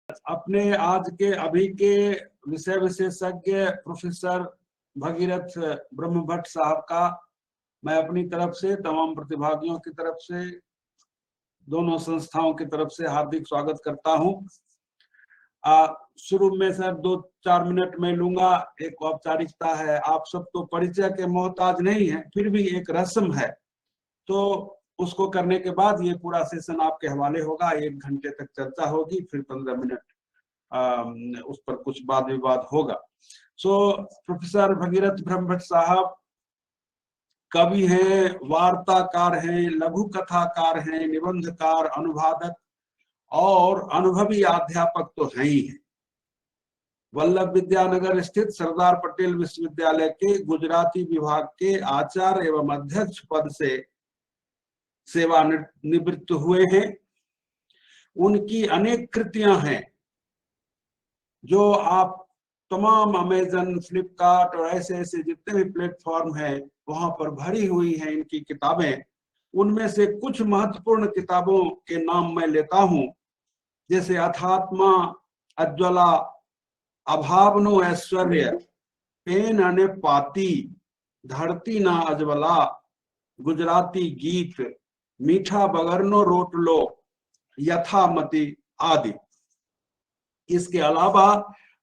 अपने आज के अभी के विषय विशेषज्ञ प्रोफेसर भगीरथ ब्रह्मभट्ट साहब का मैं अपनी तरफ से, तमाम प्रतिभागियों की तरफ से, दोनों संस्थाओं की तरफ से हार्दिक स्वागत करता हूं। शुरू में सर 2-4 मिनट में लूंगा, एक औपचारिकता है। आप सब तो परिचय के मोहताज नहीं है, फिर भी एक रस्म है, तो उसको करने के बाद ये पूरा सेशन आपके हवाले होगा। 1 घंटे तक चर्चा होगी, फिर 15 मिनट उस पर कुछ वाद विवाद होगा। प्रोफेसर भगीरथ ब्रह्मभट्ट साहब कवि हैं, वार्ताकार हैं, लघु कथाकार हैं, निबंधकार, अनुवादक और अनुभवी अध्यापक तो हैं ही हैं। वल्लभ विद्यानगर स्थित सरदार पटेल विश्वविद्यालय के गुजराती विभाग के आचार्य एवं अध्यक्ष पद से सेवानिवृत्त हुए हैं। उनकी अनेक कृतियां हैं जो आप तमाम अमेजन, फ्लिपकार्ट और ऐसे ऐसे जितने भी प्लेटफॉर्म हैं वहां पर भरी हुई हैं इनकी किताबें। उनमें से कुछ महत्वपूर्ण किताबों के नाम मैं लेता हूं, जैसे अथात्मा अज्ज्वला, अभावनो ऐश्वर्य, पेन अने पाती, धरती ना अज्वला, गुजराती गीत, मीठा बगरनो रोटलो, यथामति आदि। इसके अलावा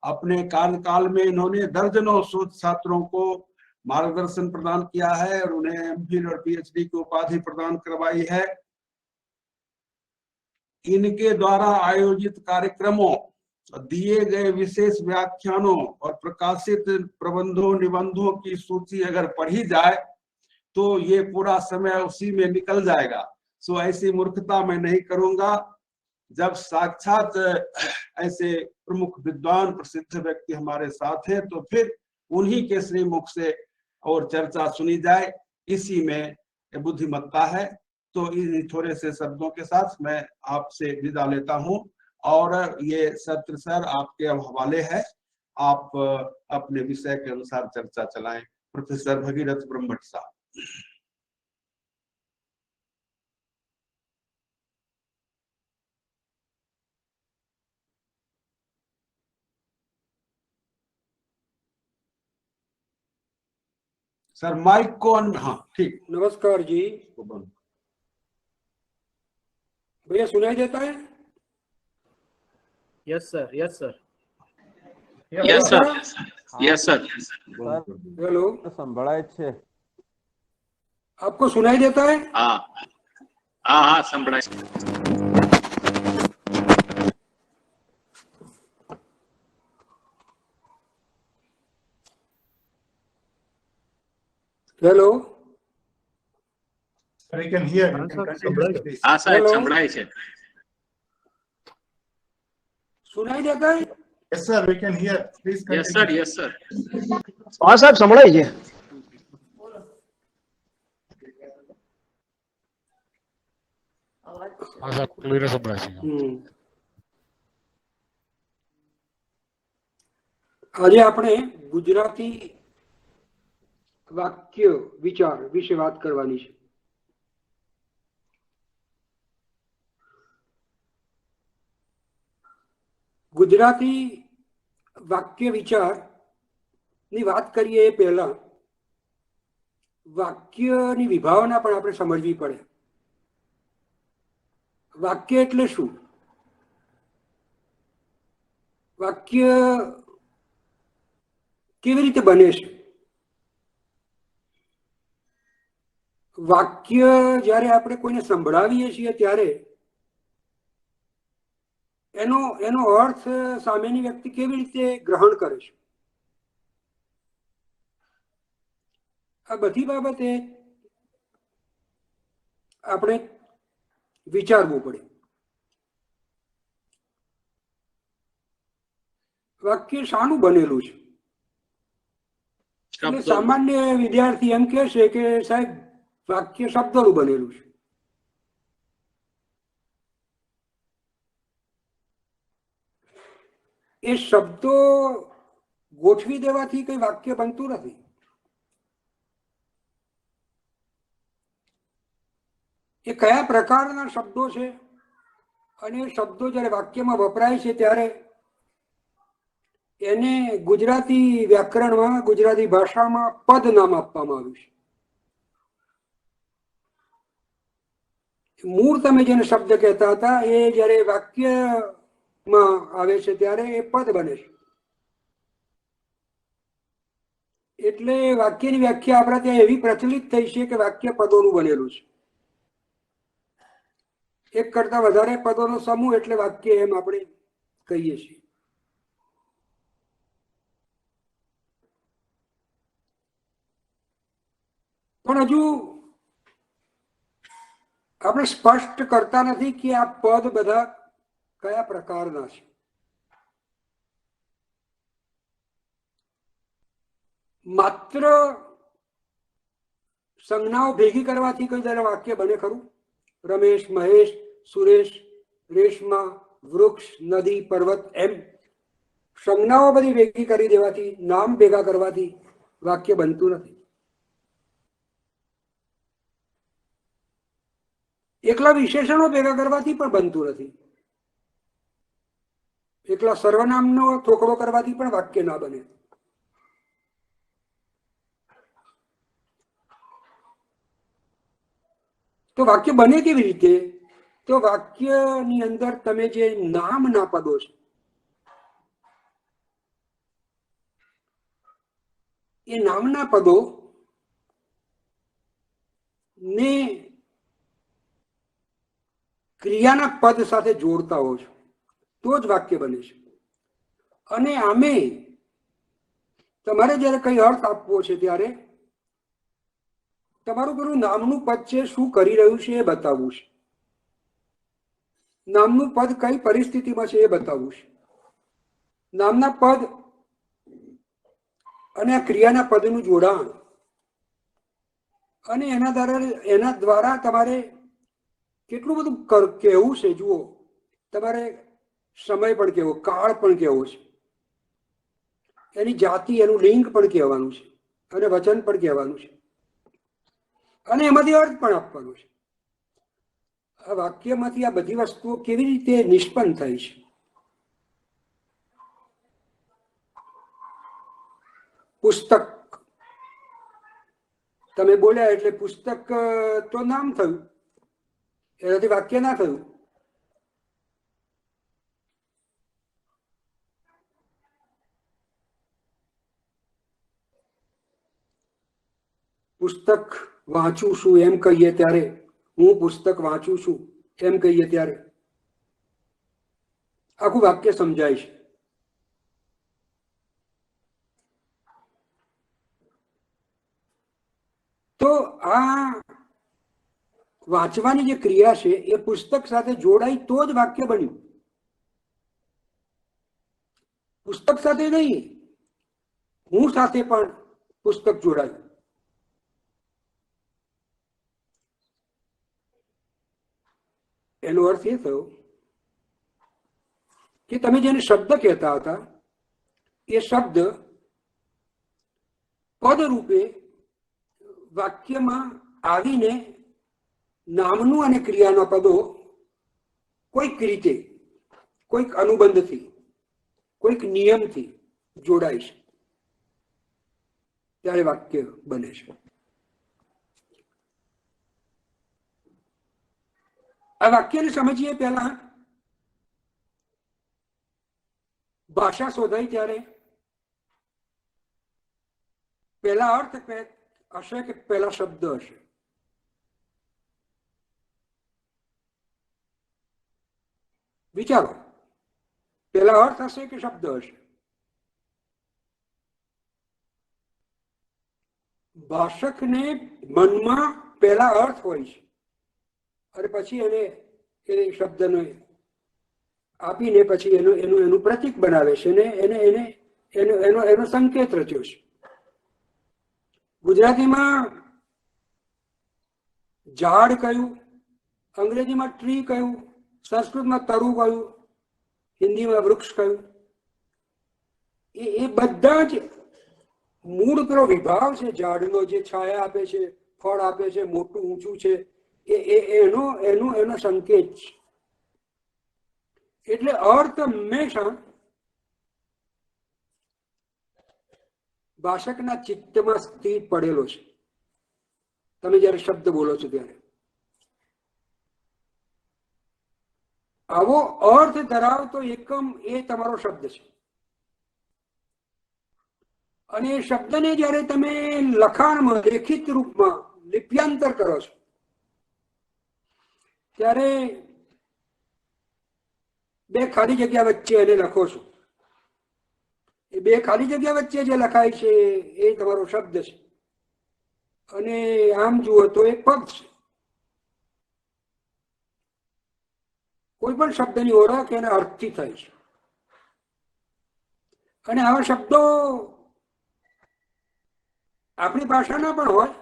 अपने कार्यकाल में इन्होंने दर्जनों शोध छात्रों को मार्गदर्शन प्रदान किया है और उन्हें एमफिल और पीएचडी की उपाधि प्रदान करवाई है। इनके द्वारा आयोजित कार्यक्रमों, दिए गए विशेष व्याख्यानों और प्रकाशित प्रबंधों निबंधों की सूची अगर पढ़ी जाए तो ये पूरा समय उसी में निकल जाएगा। ऐसी मूर्खता मैं नहीं करूंगा। जब साक्षात ऐसे प्रमुख विद्वान प्रसिद्ध व्यक्ति हमारे साथ हैं तो फिर उन्हीं के श्रीमुख से और चर्चा सुनी जाए, इसी में बुद्धिमत्ता है। तो इन थोड़े से शब्दों के साथ मैं आपसे विदा लेता हूं और ये सत्र सर आपके अब हवाले है। आप अपने विषय के अनुसार चर्चा चलाएं। प्रोफेसर भगीरथ ब्रह्मभट्ट साहब। सर माइक को हाँ ठीक। नमस्कार जी। भैया सुनाई देता है? Yes sir, yes sir, yes sir, yes sir. Hello, संभळाय छे? आपको सुनाई देता है? हाँ हाँ हाँ, संभळाय। Hello, I can hear. You can continue, please. हाँ साहेब, Hello. संभळाय છે। सुनाई देता है? Yes, sir. We can hear. Please continue. Yes sir, yes sir. हाँ साहब संभळाय છે। हाँ साहब क्लियर संभळाय છે। આજે આપણે ગુજરાતી વાક્ય વિચાર વિશે વાત કરવાની છે। ગુજરાતી વાક્ય વિચાર ની વાત કરીએ એ પહેલા વાક્યની વિભાવના પણ આપણે સમજવી પડે। વાક્ય એટલે શું? વાક્ય કેવી રીતે બને છે? વાક્ય જ્યારે આપણે કોઈને સંભળાવીએ છીએ ત્યારે એનો અર્થ સામેની વ્યક્તિ કેવી રીતે ગ્રહણ કરે છે, આ બધી બાબતે આપણે વિચારવું પડે। વાક્ય શાનું બનેલું છે? સામાન્ય વિદ્યાર્થી એમ કહે છે કે સાહેબ વાક્ય શબ્દોનું બનેલું છે। એ શબ્દો ગોઠવી દેવાથી કઈ વાક્ય બનતું નથી। એ કયા પ્રકારના શબ્દો છે અને શબ્દો જ્યારે વાક્યમાં વપરાય છે ત્યારે એને ગુજરાતી વ્યાકરણમાં, ગુજરાતી ભાષામાં પદ નામ આપવામાં આવ્યું છે। મૂળ તમે જેને શબ્દ કહેતા હતા એ જ્યારે વાક્યમાં આવે છે ત્યારે એ પદ બને છે। એટલે વાક્યની વ્યાખ્યા આપણા ત્યાં એવી પ્રચલિત થઈ છે કે વાક્ય પદોનું બનેલું છે। એક કરતા વધારે પદોનો સમૂહ એટલે વાક્ય એમ આપણે કહીએ છીએ। પણ હજુ આપણે સ્પષ્ટ કરતા નથી કે આ પદ બધા કયા પ્રકારના છે। માત્ર સંજ્ઞાઓ ભેગી કરવાથી કોઈ દર વાક્ય બને ખરું? રમેશ, મહેશ, સુરેશ, રેશમા, વૃક્ષ, નદી, પર્વત, એમ સંજ્ઞાઓ બધી ભેગી કરી દેવાથી, નામ ભેગા કરવાથી વાક્ય બનતું નથી। એકલા વિશેષણો ભેગા કરવાથી પણ બનતું નથી। એકલા સર્વનામનો થોકડો કરવાથી પણ વાક્ય ના બને। તો વાક્ય બને કેવી રીતે? તો વાક્યની અંદર તમે જે નામના પદો છે એ નામના પદો ને ક્રિયાના પદ સાથે જોડતા હો છો તો જ વાક્ય બને છે। અને આમે તમારે જ્યારે કઈ અર્થ આપવો છે ત્યારે તમારું પેલું નામનું પદ છે શું કરી રહ્યું છે એ બતાવવું છે। નામનું પદ કઈ પરિસ્થિતિમાં છે એ બતાવવું છે। નામના પદ અને આ ક્રિયાના પદનું જોડાણ અને એના દ્વારા તમારે કેટલું બધું કહેવું છે। જુઓ, તમારે સમય પણ કહેવો, કાળ પણ કહેવો છે, એની જાતિ, એનું લિંગ પણ કહેવાનું છે, અને વચન પણ કહેવાનું છે, અને એમાંથી અર્થ પણ આપવાનો છે। આ વાક્યમાંથી આ બધી વસ્તુઓ કેવી રીતે નિષ્પન્ન થઈ છે? પુસ્તક તમે બોલ્યા એટલે પુસ્તક તો નામ થયું, એનાથી વાક્ય ના થયું। પુસ્તક વાંચું છું એમ કહીએ ત્યારે, હું પુસ્તક વાંચું છું એમ કહીએ ત્યારે આખું વાક્ય સમજાય છે। તો આ વાંચવાની જે ક્રિયા છે એ પુસ્તક સાથે જોડાઈ તો જ વાક્ય બન્યું। પુસ્તક સાથે નહીં, હું સાથે પણ પુસ્તક જોડાયું। એનો અર્થ એ થયો કે તમે જેને શબ્દ કહેતા હતા એ શબ્દ પદ રૂપે વાક્યમાં આવીને નામનું અને ક્રિયાના પદો કોઈક રીતે, કોઈક અનુબંધથી, કોઈક નિયમથી જોડાય છે ત્યારે વાક્ય બને છે। આ વાક્યને સમજીએ પહેલા ભાષા શોધાઈ ત્યારે પહેલા અર્થ હશે કે પહેલા શબ્દ હશે? વિચારો, પહેલા અર્થ હશે કે શબ્દ હશે? ભાષકને મનમાં પહેલા અર્થ હોય છે અને પછી એને એ શબ્દને આપીને પછી એનું પ્રતીક બનાવે છે ને એનો સંકેત રચ્યો છે। ગુજરાતીમાં ઝાડ કયું, અંગ્રેજીમાં ટ્રી કયું, સંસ્કૃતમાં તરુ કયું, હિન્દીમાં વૃક્ષ કયું, એ બધા જ મૂળ પેલો વિભાવ છે ઝાડનો, જે છાયા આપે છે, ફળ આપે છે, મોટું ઊંચું છે, એનો સંકેત છે। એટલે અર્થ હંમેશા ભાષકના ચિત્તમાં સ્થિર પડેલો છે. તમે જ્યારે શબ્દ બોલો છો ત્યારે આવો અર્થ ધરાવતો એકમ એ તમારો શબ્દ છે. અને એ શબ્દને જ્યારે તમે લખાણમાં લેખિત રૂપમાં લિપ્યાંતર કરો છો ત્યારે બે ખાલી જગ્યા વચ્ચે એને લખો છો. એ બે ખાલી જગ્યા વચ્ચે જે લખાય છે એ તમારો શબ્દ છે. અને આમ જુઓ તો એ પદ છે. કોઈ પણ શબ્દની ઓળખ એના અર્થથી થાય છે. અને આવા શબ્દો આપણી ભાષાના પણ હોય,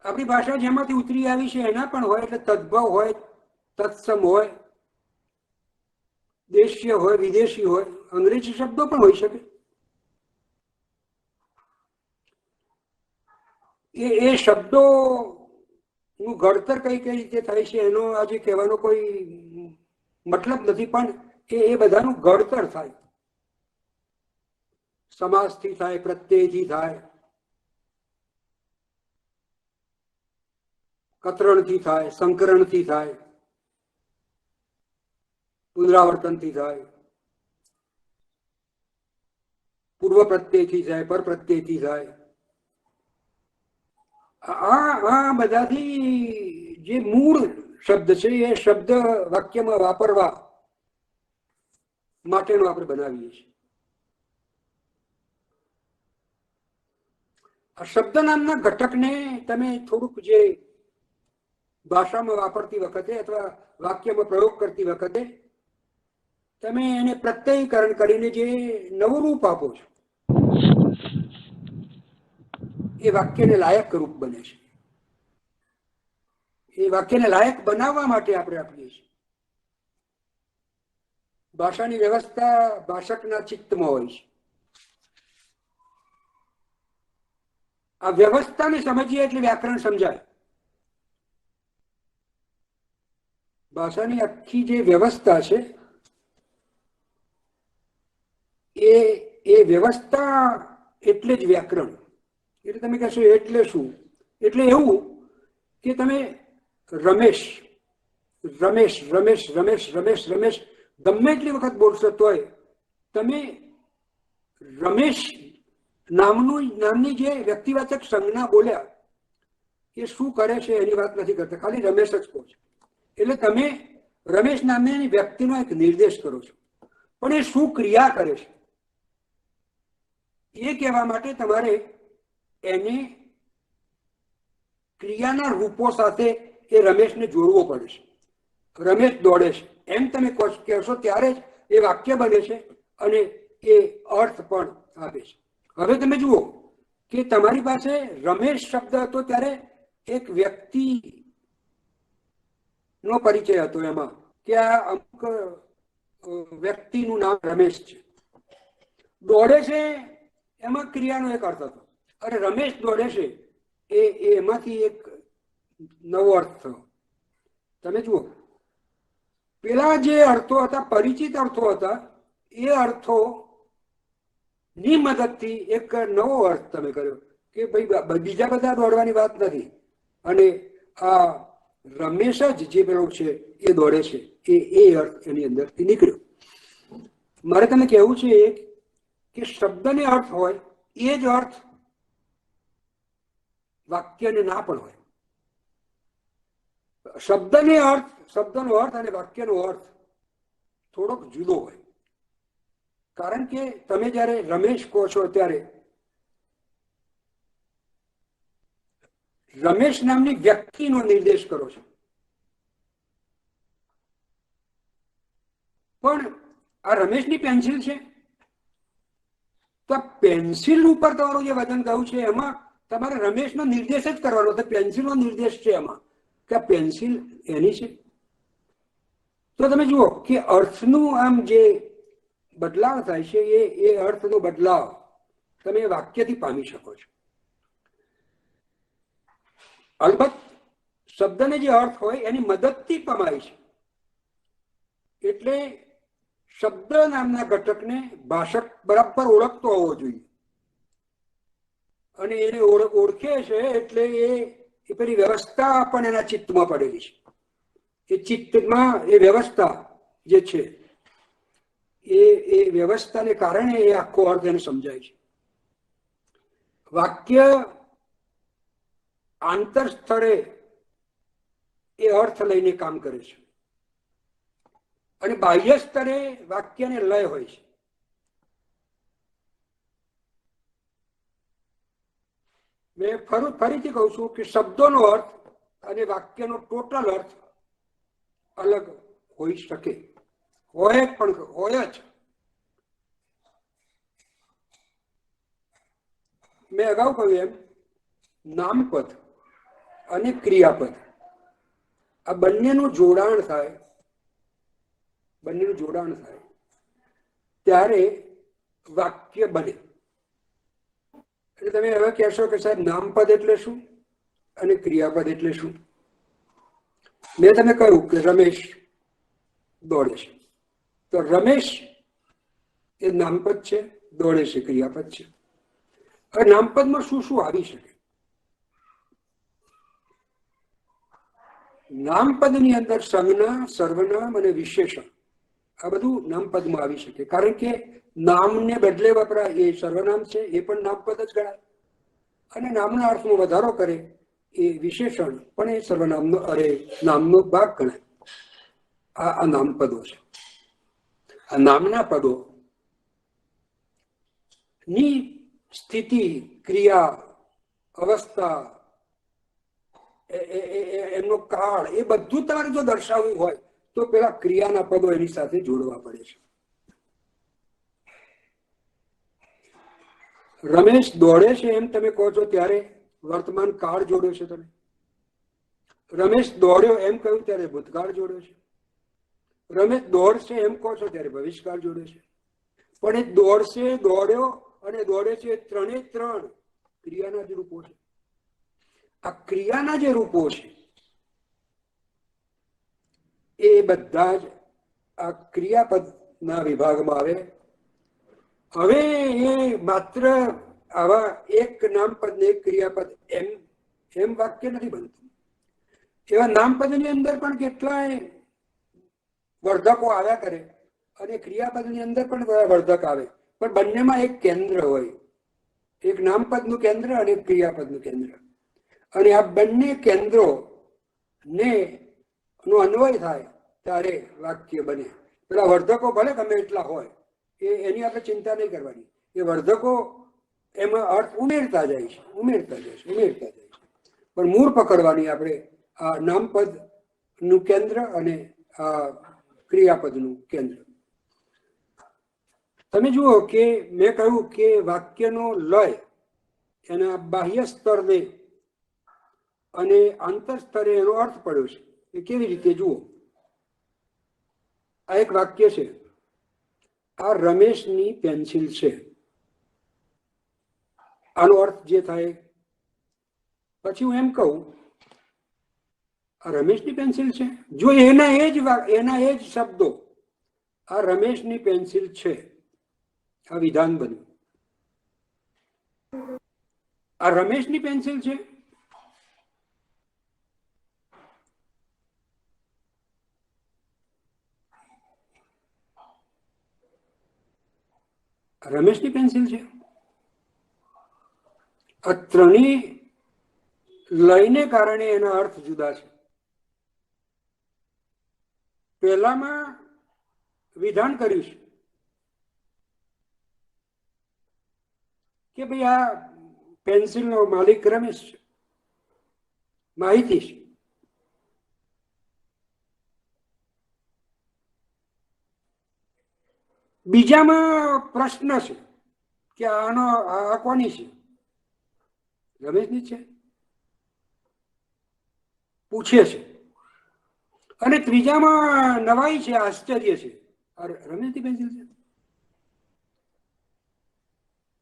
આપણી ભાષા જેમાંથી ઉતરી આવી છે એના પણ હોય. એટલે તદ્ભવ હોય, તત્સમ હોય, દેશીય હોય, વિદેશી હોય, અંગ્રેજી શબ્દો પણ હોઈ શકે. એ શબ્દો નું ઘડતર કઈ કઈ રીતે થાય છે એનો આજે કહેવાનો કોઈ મતલબ નથી, પણ એ બધાનું ઘડતર થાય. સમાસથી થાય, પ્રત્યયથી થાય, કતરણથી થાય, સંકરણથી થાય, પુનરાવર્તનથી થાય, પૂર્વ પ્રત્યયથી થાય, પર પ્રત્યયથી થાય. આ બધાથી જે મૂળ શબ્દ છે એ શબ્દ વાક્યમાં વાપરવા માટેનો આપણે બનાવીએ છીએ. આ શબ્દ નામના ઘટકને તમે થોડુંક જે ભાષામાં વાપરતી વખતે અથવા વાક્યમાં પ્રયોગ કરતી વખતે તમે એને પ્રત્યયીકરણ કરીને જે નવું રૂપ આપો છો એ વાક્યને લાયક રૂપ બને છે. એ વાક્યને લાયક બનાવવા માટે આપણે આપીએ છીએ. ભાષાની વ્યવસ્થા ભાષકના ચિત્તમાં હોય છે. આ વ્યવસ્થાને સમજીએ એટલે વ્યાકરણ સમજાય. ભાષાની આખી જે વ્યવસ્થા છે એ વ્યવસ્થા એટલે જ વ્યાકરણ. એટલે તમે કહેશો એટલે શું? એટલે એવું કે તમે રમેશ રમેશ રમેશ રમેશ રમેશ રમેશ ગમે એટલી વખત બોલશો તોય તમે રમેશ નામની જે વ્યક્તિવાચક સંજ્ઞા બોલ્યા એ શું કરે છે એની વાત નથી કરતા, ખાલી રમેશ જ કહો છો. એટલે તમે રમેશ નામની વ્યક્તિનો એક નિર્દેશ કરો છો, પણ એ શું ક્રિયા કરે છે એ કહેવા માટે તમારે એને ક્રિયાના રૂપો સાથે એ રમેશને જોડવો પડે છે. રમેશ દોડે છે એમ તમે કહેશો ત્યારે જ એ વાક્ય બને છે અને એ અર્થ પણ આપે છે. હવે તમે જુઓ કે તમારી પાસે રમેશ શબ્દ હતો ત્યારે એક વ્યક્તિ નો પરિચય હતો એમાં કે આ અમુક વ્યક્તિનું નામ રમેશ છે. દોડે છે એમાં ક્રિયાનો એક અર્થ હતો. અરે રમેશ દોડે છે એમાંથી એક નવો અર્થ થયો. તમે જુઓ પેલા જે અર્થો હતા, પરિચિત અર્થો હતા, એ અર્થો ની મદદથી એક નવો અર્થ તમે કર્યો કે ભાઈ બીજા બધા દોડવાની વાત નથી અને આ રમેશ જ જે પેલો છે એ દોડે છે એ અર્થ એની અંદરથી નીકળ્યો. મારે તમને કહેવું છે કે શબ્દને અર્થ હોય એ જ અર્થ વાક્યને ના પણ હોય. શબ્દનો અર્થ અને વાક્યનો અર્થ થોડોક જુદો હોય. કારણ કે તમે જ્યારે રમેશ કહો છો ત્યારે રમેશ નામની વ્યક્તિનો નિર્દેશ કરો છો, પણ આ રમેશની પેન્સિલ છે તો પેન્સિલ ઉપર તમારું જે વજન ગયું છે એમાં તમારે રમેશનો નિર્દેશ જ કરવાનો હતો. પેન્સિલનો નિર્દેશ છે એમાં કે આ પેન્સિલ એની છે. તો તમે જુઓ કે અર્થનું આમ જે બદલાવ થાય છે એ અર્થનો બદલાવ તમે વાક્યથી પામી શકો છો. અલબત્ત શબ્દને જે અર્થ હોય એની મદદથી પમાય છે. એટલે શબ્દ નામના ઘટકને ભાષક બરાબર ઓળખતો હોવો જોઈએ, અને એને ઓળખે છે એટલે એ પેલી વ્યવસ્થા પણ એના ચિત્તમાં પડેલી છે. એ ચિત્તમાં એ વ્યવસ્થા જે છે એ વ્યવસ્થાને કારણે એ આખો અર્થ એને સમજાય છે. વાક્ય આંતર સ્થળે એ અર્થ લઈને કામ કરે છે, અને બાહ્ય સ્તરે વાક્યને લય હોય છે. મેં ફરીથી કહું છું કે શબ્દોનો અર્થ અને વાક્યનો ટોટલ અર્થ અલગ હોઈ શકે, હોય જ. મેં અગાઉ કહ્યું એમ નામપદ અને ક્રિયાપદ આ બંનેનું જોડાણ થાય, ત્યારે વાક્ય બને. એટલે તમે હવે કહેશો કે સાહેબ નામપદ એટલે શું અને ક્રિયાપદ એટલે શું? મેં તમે કહ્યું કે રમેશ દોડે છે, તો રમેશ એ નામપદ છે, દોડે છે ક્રિયાપદ છે. હવે નામપદમાં શું શું આવી શકે? નામપદની અંદર સંજ્ઞા, સર્વનામ અને વિશેષણ આ બધું નામપદમાં આવી શકે, કારણ કે નામને બદલે વપરાય એ સર્વનામ છે, એ પણ નામપદ જ ગણાય, અને નામના અર્થમાં વધારો કરે એ વિશેષણ પણ એ સર્વનામનો નામનો ભાગ ગણાય. આ નામપદો છે. આ નામના પદો ની સ્થિતિ, ક્રિયા, અવસ્થા, એમનો કાળ, એ બધું તમારે જો દર્શાવવું હોય તો પેલા ક્રિયાના પદો એની સાથે જોડવા પડે છે. રમેશ દોડે છે એમ તમે કહો છો ત્યારે વર્તમાન કાળ જોડ્યો છે તમે. રમેશ દોડ્યો એમ કહ્યું ત્યારે ભૂતકાળ જોડ્યો છે. રમેશ દોડશે એમ કહો છો ત્યારે ભવિષ્યકાળ જોડ્યો છે. પણ એ દોડશે, દોડ્યો અને દોડે છે, ત્રણે ત્રણ ક્રિયાના જ રૂપો છે. આ ક્રિયાના જે રૂપો છે એ બધા જ આ ક્રિયાપદના વિભાગમાં આવે. હવે એ માત્ર આવા એક નામપદ ને એક ક્રિયાપદ એમ વાક્ય નથી બનતું. એવા નામપદની અંદર પણ કેટલાય વર્ધકો આવ્યા કરે, અને ક્રિયાપદની અંદર પણ વર્ધક આવે, પણ બંનેમાં એક કેન્દ્ર હોય, એક નામપદનું કેન્દ્ર અને એક ક્રિયાપદનું કેન્દ્ર. અને આ બંને કેન્દ્રો ને નો અન્વય થાય ત્યારે વાક્ય બને. પેલા વર્ધકો ભલે ગમે એટલા હોય, એની આપણે ચિંતા નહીં કરવાની. એ વર્ધકો એમાં અર્થ ઉમેરતા જાય છે. પણ મૂળ પકડવાની આપણે આ નામપદનું કેન્દ્ર અને આ ક્રિયાપદનું કેન્દ્ર. તમે જુઓ કે મેં કહ્યું કે વાક્યનો લય એના બાહ્ય સ્તરને અને આંતર સ્તરે એનો અર્થ પડ્યો છે. એ કેવી રીતે જુઓ? આ એક વાક્ય છે, આ રમેશની પેન્સિલ છે. આનો અર્થ જે થાય, પછી હું એમ કહું આ રમેશની પેન્સિલ છે, જો એના એ જ શબ્દો આ રમેશની પેન્સિલ છે, આ વિધાન બન્યું. આ રમેશની પેન્સિલ છે, રમેશની પેન્સિલ છે. આ ત્રણેય લઈને કારણે એના અર્થ જુદા છે. પહેલામાં વિધાન કર્યું છે કે ભાઈ આ પેન્સિલનો માલિક રમેશ છે, માહિતી છે. બીજામાં પ્રશ્ન છે કે આ કોની છે? રમેશની છે, પૂછે છે. અને ત્રીજામાં નવાઈ છે, આશ્ચર્ય છે, રમેશની પેન્સિલ છે.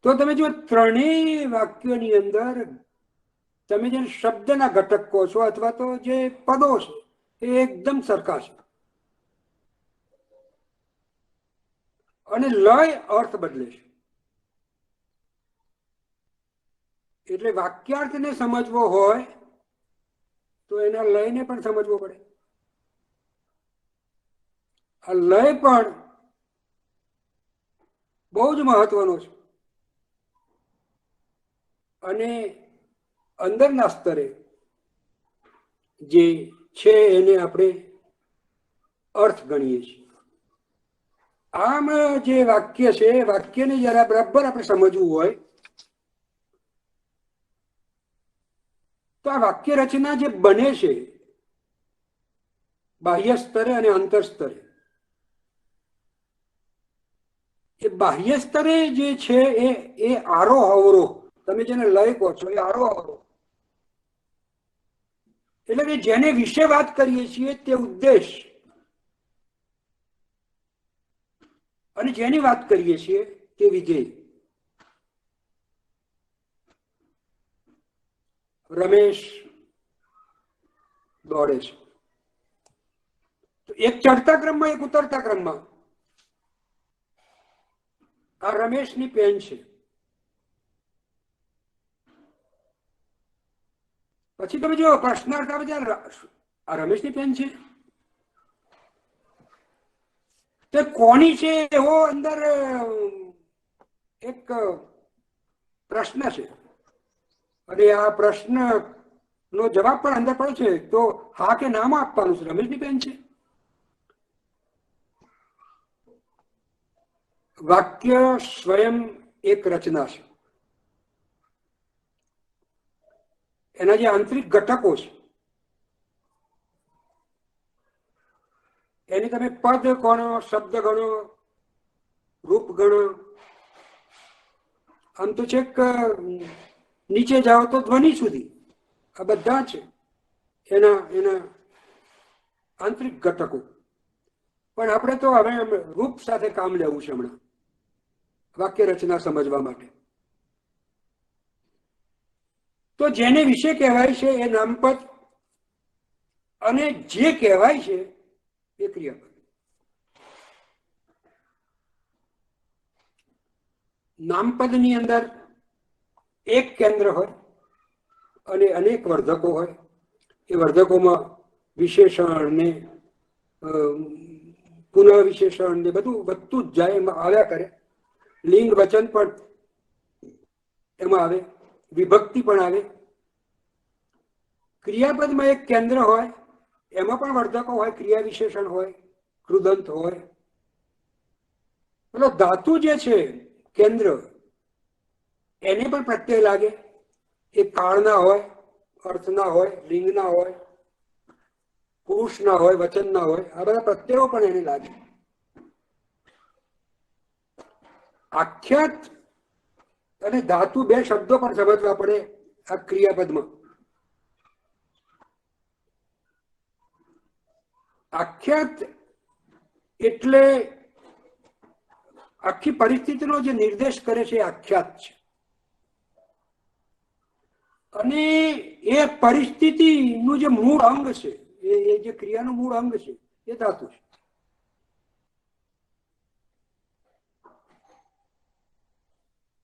તો તમે જો ત્રણેય વાક્યોની અંદર તમે જે શબ્દના ઘટક કહો છો અથવા તો જે પદો છે એ એકદમ સરખા છે. અને લય અર્થ બદલે છે. એટલે વાક્યાર્થને સમજવો હોય તો એના લયને પણ સમજવો પડે. આ લય પણ બહુ જ મહત્વનો છે. અને અંદરના સ્તરે જે છે એને આપણે અર્થ ગણીએ છીએ. આમ જે વાક્ય છે એ વાક્યને જરા બરાબર આપણે સમજવું હોય તો આ વાક્ય રચના જે બને છે બાહ્ય સ્તરે અને અંતર સ્તરે, એ બાહ્ય સ્તરે જે છે એ આરોહ અવરોહ, તમે જેને લય કહો છો એ આરોહ અવરોહ, એટલે કે જેને વિશે વાત કરીએ છીએ તે ઉદ્દેશ અને જેની વાત કરીએ છીએ તે વિધેય. રમેશ દોડે છે તો એક ચડતા ક્રમમાં એક ઉતરતા ક્રમમાં. આ રમેશની પેન છે. પછી તમે જો પ્રશ્નાર્થ આવે ત્યારે આ રમેશની પેન છે તે કોની છે એવો અંદર એક પ્રશ્ન છે. અને આ પ્રશ્ન નો જવાબ પણ અંદર પડે છે તો હા કે નામાં આપવાનું છે. રમેશની પેન છે. વાક્ય સ્વયં એક રચના છે. એના જે આંતરિક ઘટકો છે એની તમે પદ ગણો, શબ્દ ગણો, રૂપ ગણો, આમ તો છેક નીચે જાઓ તો ધ્વનિ સુધી, આ બધા છે એના આંતરિક ઘટકો. પણ આપણે તો હવે રૂપ સાથે કામ લેવું છે હમણાં વાક્ય રચના સમજવા માટે. તો જેને વિશે કહેવાય છે એ નામપદ અને જે કહેવાય છે એ ક્રિયાપદ. નામપદની અંદર એક કેન્દ્ર હોય અને અનેક વર્ધકો હોય. એ વર્ધકોમાં વિશેષણ ને પુનઃ વિશેષણ ને બધું વધતું જ જાય, એમાં આવ્યા કરે. લિંગ વચન પણ એમાં આવે, વિભક્તિ પણ આવે. ક્રિયાપદમાં એક કેન્દ્ર હોય, એમાં પણ વર્ધકો હોય, ક્રિયા વિશેષણ હોય, કૃદંત હોય. પેલો ધાતુ જે છે કેન્દ્ર એને પણ પ્રત્યય લાગે. એ કાળના હોય, અર્થના હોય, લિંગના હોય, પુરુષના હોય, વચનના હોય, આ બધા પ્રત્યયો પણ એને લાગે. આખ્યાત અને ધાતુ બે શબ્દો પણ સમજવા પડે આ ક્રિયાપદમાં. આખ્યાત એટલે આખી પરિસ્થિતિનો જે નિર્દેશ કરે છે એ આખ્યાત છે. અને એ પરિસ્થિતિનું જે મૂળ અંગ છે, એ જે ક્રિયાનું મૂળ અંગ છે એ ધાતુ છે.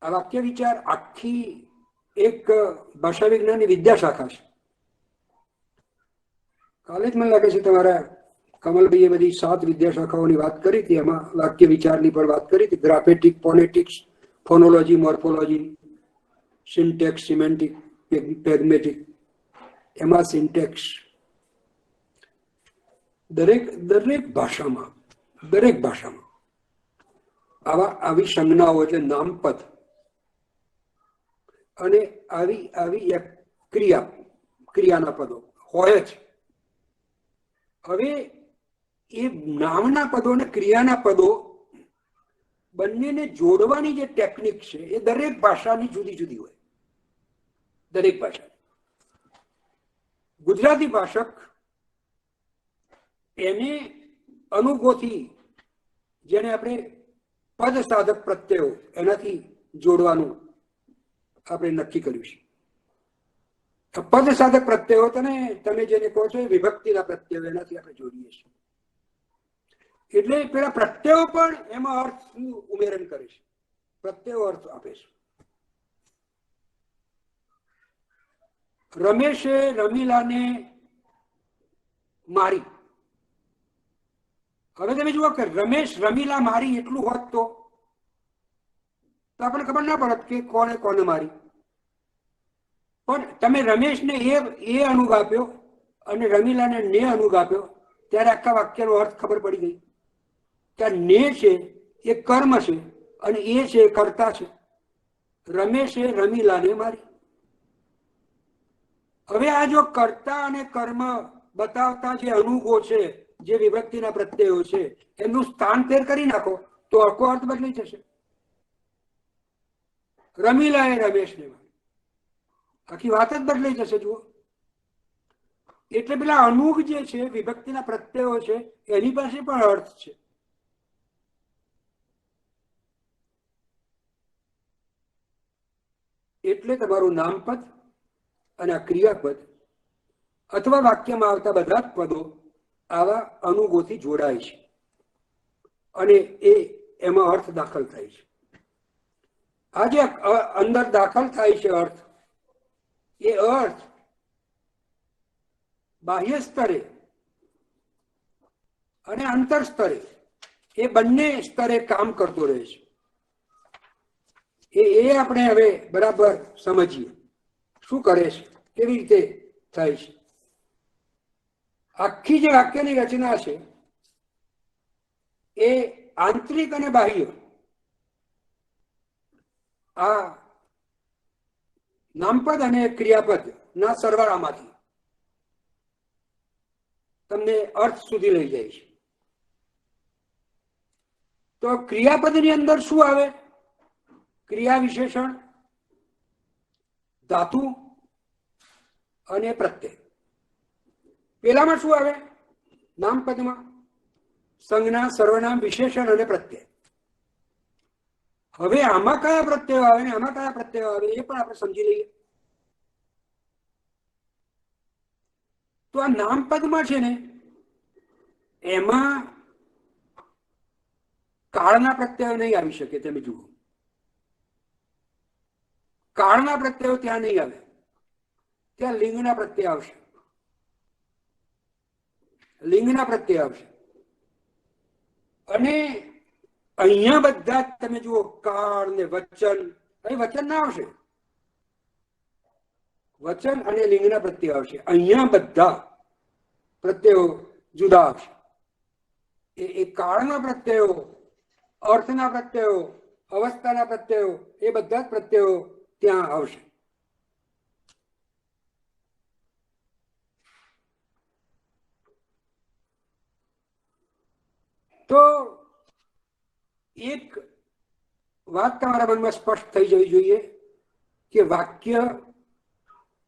આ વાક્ય વિચાર આખી એક ભાષા વિજ્ઞાનની વિદ્યાશાખા છે. કાલે જ મને લાગે છે તમારા કમલભાઈએ બધી 7 વિદ્યાશાખાઓની વાત કરી હતી. એમાં વાક્ય વિચારની પણ વાત કરી હતી. ગ્રાફેટિક, ફોનેટિક્સ, ફોનોલોજી, મોર્ફોલોજી, સિન્ટેક્સ, સિમેન્ટિક, પેગ્મેટિક. એમાં સિન્ટેક્સ દરેક ભાષામાં આવી સંજ્ઞાઓ એટલે નામપદ અને આવી ક્રિયાના પદો હોય જ. હવે એ નામના પદો અને ક્રિયાના પદો બંનેને જોડવાની જે ટેકનિક છે એ દરેક ભાષાની જુદી જુદી હોય. દરેક ભાષા. ગુજરાતી ભાષક એને અનુભવથી, જેને આપણે પદ સાધક પ્રત્યયો એનાથી જોડવાનું આપણે નક્કી કર્યું છે. પદ સાધક પ્રત્યયો તમે જેને કહો છો એ વિભક્તિના પ્રત્યયો, એનાથી આપણે જોડીએ છીએ. એટલે પેલા પ્રત્યયો પણ એમાં અર્થનું ઉમેરણ કરે છે, પ્રત્યયો અર્થ આપે છે. રમેશે રમીલાને મારી. હવે તમે જુઓ કે રમેશ રમીલા મારી એટલું હોત તો આપણને ખબર ના પડત કે કોને કોને મારી. પણ તમે રમેશને એ અનુગ આપ્યો અને રમીલાને ને અનુગ આપ્યો ત્યારે આખા વાક્યનો અર્થ ખબર પડી ગઈ કે ને છે એ કર્મ છે અને એ છે કર્તા છે. રમેશે રમીલાને મારી. હવે આ જો કર્તા અને કર્મ બતાવતા જે અનુગો છે, જે વિભક્તિના પ્રત્યયો છે, એમનું સ્થાન ફેર કરી નાખો તો આખો અર્થ બદલાઈ જશે. રમીલાએ રમેશને મારી, આખી વાત જ બદલાઈ જશે. જુઓ, એટલે પેલા અનુગ જે છે, વિભક્તિના પ્રત્યયો છે, એની પાસે પણ અર્થ છે. એટલે તમારું નામપદ અને આ ક્રિયાપદ અથવા વાક્યમાં આવતા બધા જ પદો આવા અનુગોથી જોડાય છે અને એમાં અર્થ દાખલ થાય છે. આ જે અંદર દાખલ થાય છે અર્થ, એ અર્થ બાહ્ય સ્તરે અને અંતર સ્તરે એ બંને સ્તરે કામ કરતો રહે છે. એ આપણે હવે બરાબર સમજીએ શું કરે છે, કેવી રીતે થાય છે. આખી જે વાક્યની રચના છે એ આંતરિક અને બાહ્ય આ નામપદ અને ક્રિયાપદ ના સરવાળામાંથી તમને અર્થ સુધી લઈ જાય છે. તો ક્રિયાપદની અંદર શું આવે? ક્રિયા વિશેષણ, ધાતુ અને પ્રત્યય. પેલામાં શું આવે? નામપદમાં સંજ્ઞા, સર્વનામ, વિશેષણ અને પ્રત્યય. હવે આમાં કયા પ્રત્યયો આવે ને આમાં કયા પ્રત્યયો આવે એ પણ આપણે સમજી લઈએ. તો આ નામપદમાં છે ને, એમાં કાળના પ્રત્યયો નહીં આવી શકે. તમે જુઓ, કાળના પ્રત્યયો ત્યાં નહીં આવે, ત્યાં લિંગના પ્રત્યય આવશે. લિંગના પ્રત્યય આવશે. અને અહીંયા બધા તમે જુઓ, કાળ ને વચન, અહીં વચન ના આવશે, વચન અને લિંગના પ્રત્યય આવશે. અહીંયા બધા પ્રત્યયો જુદા આવશે. એ કાળના પ્રત્યયો, અર્થના પ્રત્યયો, અવસ્થાના પ્રત્યયો, એ બધા જ પ્રત્યયો ત્યાં આવશે. તો એક વાત તમારા મનમાં સ્પષ્ટ થઈ જવી જોઈએ કે વાક્ય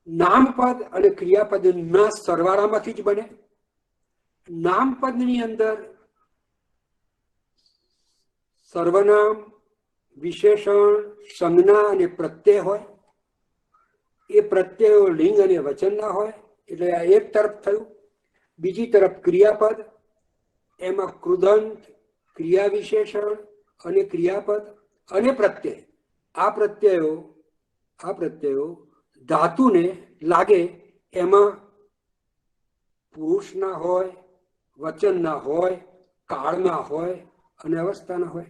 નામપદ અને ક્રિયાપદના સરવાળામાંથી જ બને. નામપદની અંદર સર્વનામ, વિશેષણ, સંજ્ઞા અને પ્રત્યય હોય. એ પ્રત્યયો લિંગ અને વચનના હોય. એટલે આ એક તરફ થયું. બીજી તરફ ક્રિયાપદ, એમાં કૃદંત, ક્રિયા વિશેષણ અને ક્રિયાપદ અને પ્રત્યય. આ પ્રત્યયો ધાતુને લાગે એમાં પુરુષના હોય, વચનના હોય, કાળના હોય અને અવસ્થાના હોય.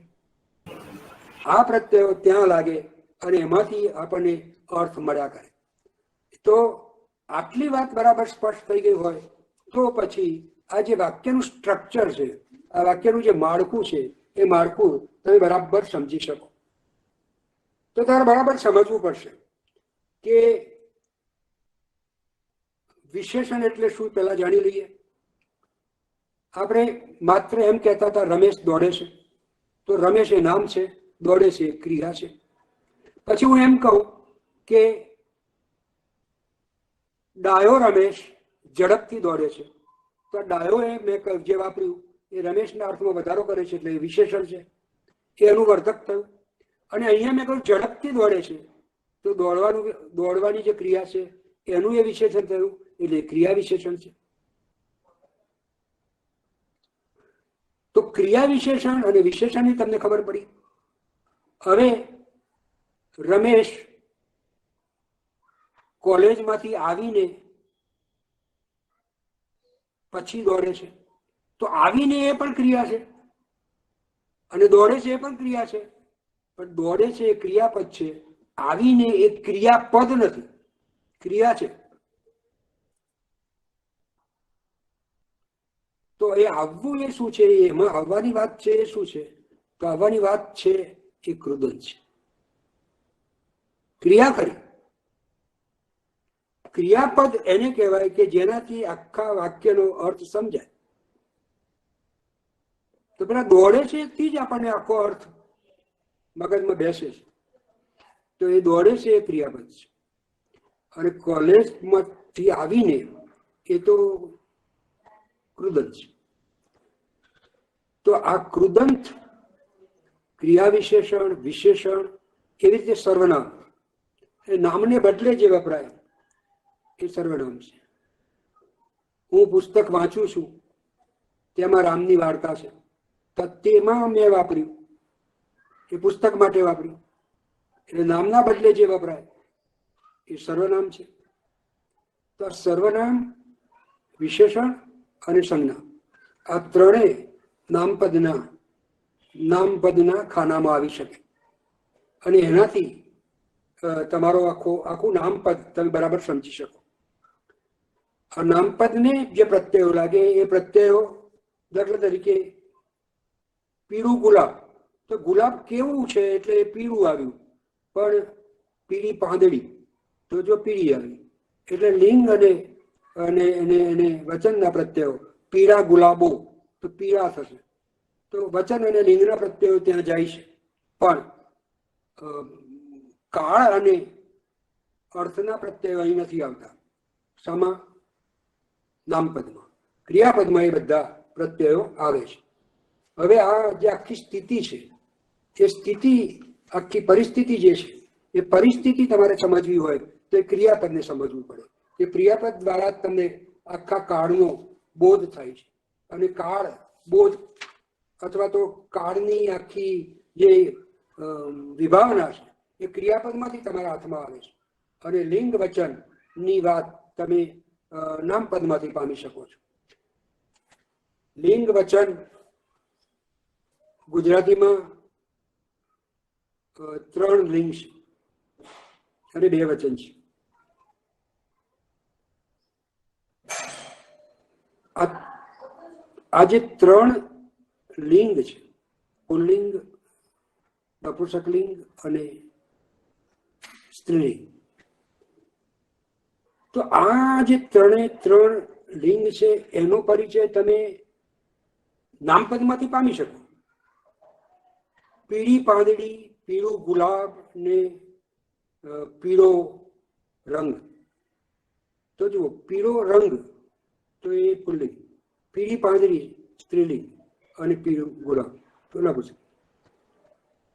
આ પ્રત્યયો ત્યાં લાગે અને એમાંથી આપણને અર્થ મળ્યા કરે. તો આટલી વાત બરાબર સ્પષ્ટ થઈ ગઈ હોય તો પછી આ જે વાક્યનું સ્ટ્રક્ચર છે, આ વાક્યનું જે માળખું છે, એ માળખું તમે બરાબર સમજી શકો. તો તારે બરાબર સમજવું પડશે કે વિશેષણ એટલે શું, પહેલા જાણી લઈએ. આપણે માત્ર એમ કહેતા હતા રમેશ દોડે છે, તો રમેશ એ નામ છે, દોડે છે એ ક્રિયા છે. પછી હું એમ કહું કે ડાયો રમેશ ઝડપથી દોડે છે, તો ડાયો એ મેં જે વાપર્યું એ રમેશના અર્થમાં વધારો કરે છે, એટલે એ વિશેષણ છે, એ એનું વર્ધક થયું. અને અહીંયા મેં કહ્યું ઝડપથી દોડે છે, તો દોડવાની જે ક્રિયા છે એનું એ વિશેષણ થયું, એટલે ક્રિયા વિશેષણ છે. તો ક્રિયા વિશેષણ અને વિશેષણની તમને ખબર પડી. હવે રમેશ કોલેજમાંથી આવીને પછી દોડે છે, તો આવીને એ પણ ક્રિયા છે અને દોડે છે એ પણ ક્રિયા છે. પણ દોડે છે એ ક્રિયાપદ છે, આવીને એ ક્રિયાપદ નથી, ક્રિયા છે. તો એ આવવું એ શું છે? એમાં આવવાની વાત છે એ શું છે? તો આવવાની વાત છે એ કૃદંત છે, ક્રિયા કરી. ક્રિયાપદ એને કહેવાય કે જેનાથી આખા વાક્યનો અર્થ સમજાય. તો પેલા દોડે છે થી જ આપણને આખો અર્થ મગજમાં બેસે છે. તો એ દોડે છે એ ક્રિયાપદ છે, અને કોલેજમાંથી આવીને એ તો કૃદંત છે. તો આ કૃદંત ક્રિયા વિશેષણ, વિશેષણ, એવી રીતે સર્વનામ એ નામને બદલે જે વપરાય એ સર્વનામ છે. હું પુસ્તક વાંચું છું, તેમાં રામની વાર્તા છે, તો તેમાં મેં વાપર્યું, એ પુસ્તક માટે વાપર્યું. એટલે નામના બદલે જે વપરાય એ સર્વનામ છે. તો આ સર્વનામ, વિશેષણ અને સંજ્ઞા આ ત્રણેય નામપદના ખાનામાં આવી શકે. અને એનાથી તમારો આખું નામપદ તમે બરાબર સમજી શકો. આ નામપદને જે પ્રત્યયો લાગે એ પ્રત્યયો, દાખલા તરીકે પીળું ગુલાબ, તો ગુલાબ કેવું છે એટલે પીળું આવ્યું, પણ પીળી પાંદડી તો જો પીળી આવી, એટલે લિંગ અને વચનના પ્રત્યયો પીળા ગુલાબો તો પીળા થશે. તો વચન અને લિંગના પ્રત્યયો ત્યાં જાય છે, પણ કાળ અને અર્થના પ્રત્યયો અહીં નથી આવતા. શામાં? નામપદમાં. ક્રિયાપદમાં એ બધા પ્રત્યયો આવે છે. હવે આ જે આખી સ્થિતિ છે, એ સ્થિતિ, આખી પરિસ્થિતિ જે છે, એ પરિસ્થિતિ તમારે સમજવી હોય તો એ ક્રિયાપદને સમજવું પડે. એ ક્રિયાપદ દ્વારા તમને આખા કાળનો બોધ થાય છે. અને કાળ બોધ અથવા તો કાળની આખી જે વિભાવના છે એ ક્રિયાપદમાંથી તમારા હાથમાં આવે છે. અને લિંગ વચનની વાત તમે નામપદમાંથી પામી શકો છો. લિંગ વચન ગુજરાતીમાં 3 લિંગ છે અને 2 વચન છે. આ જે 3 લિંગ છે, પુલ્લિંગ, નપુંસકલિંગ અને સ્ત્રીલિંગ, તો આ જે 3 લિંગ છે એનો પરિચય તમે નામપદમાંથી પામી શકો. પીળી પાંદડી, પીળું ગુલાબ ને પીળો રંગ, તો જુઓ પીળો રંગ તો એ પુલ્લિંગ, પીળી પાંદડી સ્ત્રીલિંગ અને પીળું ગુલાબ તો નપુંસક.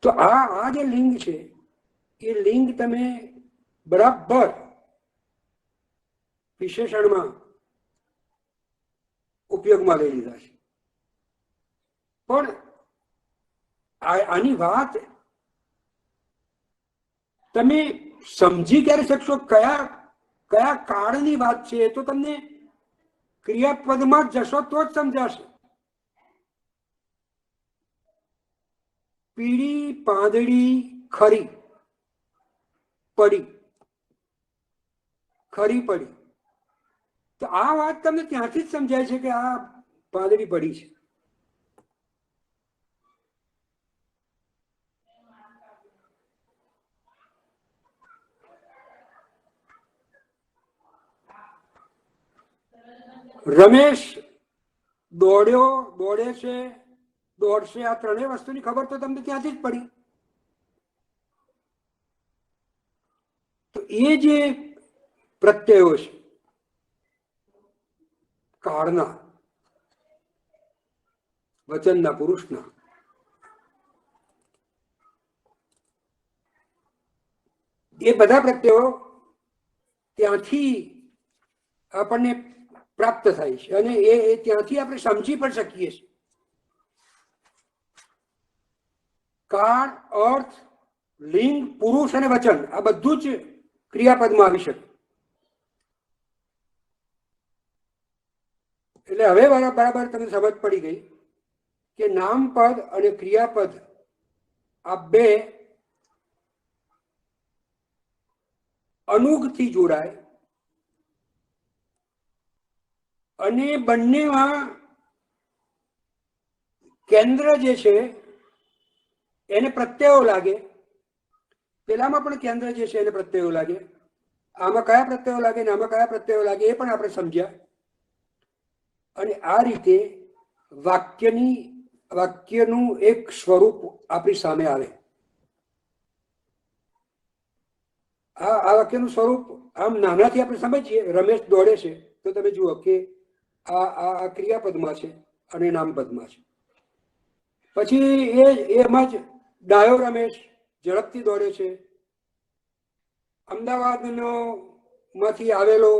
તો આ જે લિંગ છે એ લિંગ તમે બરાબર વિશેષણમાં ઉપયોગમાં લઈ લીધા છે. પણ આની વાત તમે સમજી ક્યારે શકશો? કયા કાળની વાત છે તો તમને ક્રિયાપદમાં જશો તો જ સમજાશે. પીળી પાંદડી ખરી પડી, તો આ વાત તમને ત્યાંથી જ સમજાય છે કે આ પાંદડી પડી છે. રમેશ દોડે છે, દોડશે, આ 3 વસ્તુની ખબર તો તમને ત્યાંથી જ પડી. તો એ જે પ્રત્યયો છે કાળના, વચનના, પુરુષના, એ બધા પ્રત્યયો ત્યાંથી આપણને પ્રાપ્ત થાય છે અને એ ત્યાંથી આપણે સમજી પણ શકીએ છીએ. કાળ, અર્થ, લિંગ, પુરુષ અને વચન આ બધું જ ક્રિયાપદમાં આવી શકે. એટલે હવે બરાબર તમને સમજ પડી ગઈ કે નામપદ અને ક્રિયાપદ આ બે અનુગથી જોડાય અને બંનેમાં કેન્દ્ર જે છે એને પ્રત્યયો લાગે. પેલામાં પણ કેન્દ્ર જે છે એને પ્રત્યયો લાગે. આમાં કયા પ્રત્યયો લાગે ને આમાં કયા પ્રત્યયો લાગે એ પણ આપણે સમજ્યા. અને આ રીતે વાક્યનું એક સ્વરૂપ આપણી સામે આવે. આ વાક્યનું સ્વરૂપ આમ નાનાથી આપણે સમજીએ. રમેશ દોડે છે તો તમે જુઓ કે આ ક્રિયાપદમાં છે અને નામપદમાં છે. પછી એમાં જ ડાયો રમેશ ઝડપથી દોડે છે. અમદાવાદનો માંથી આવેલો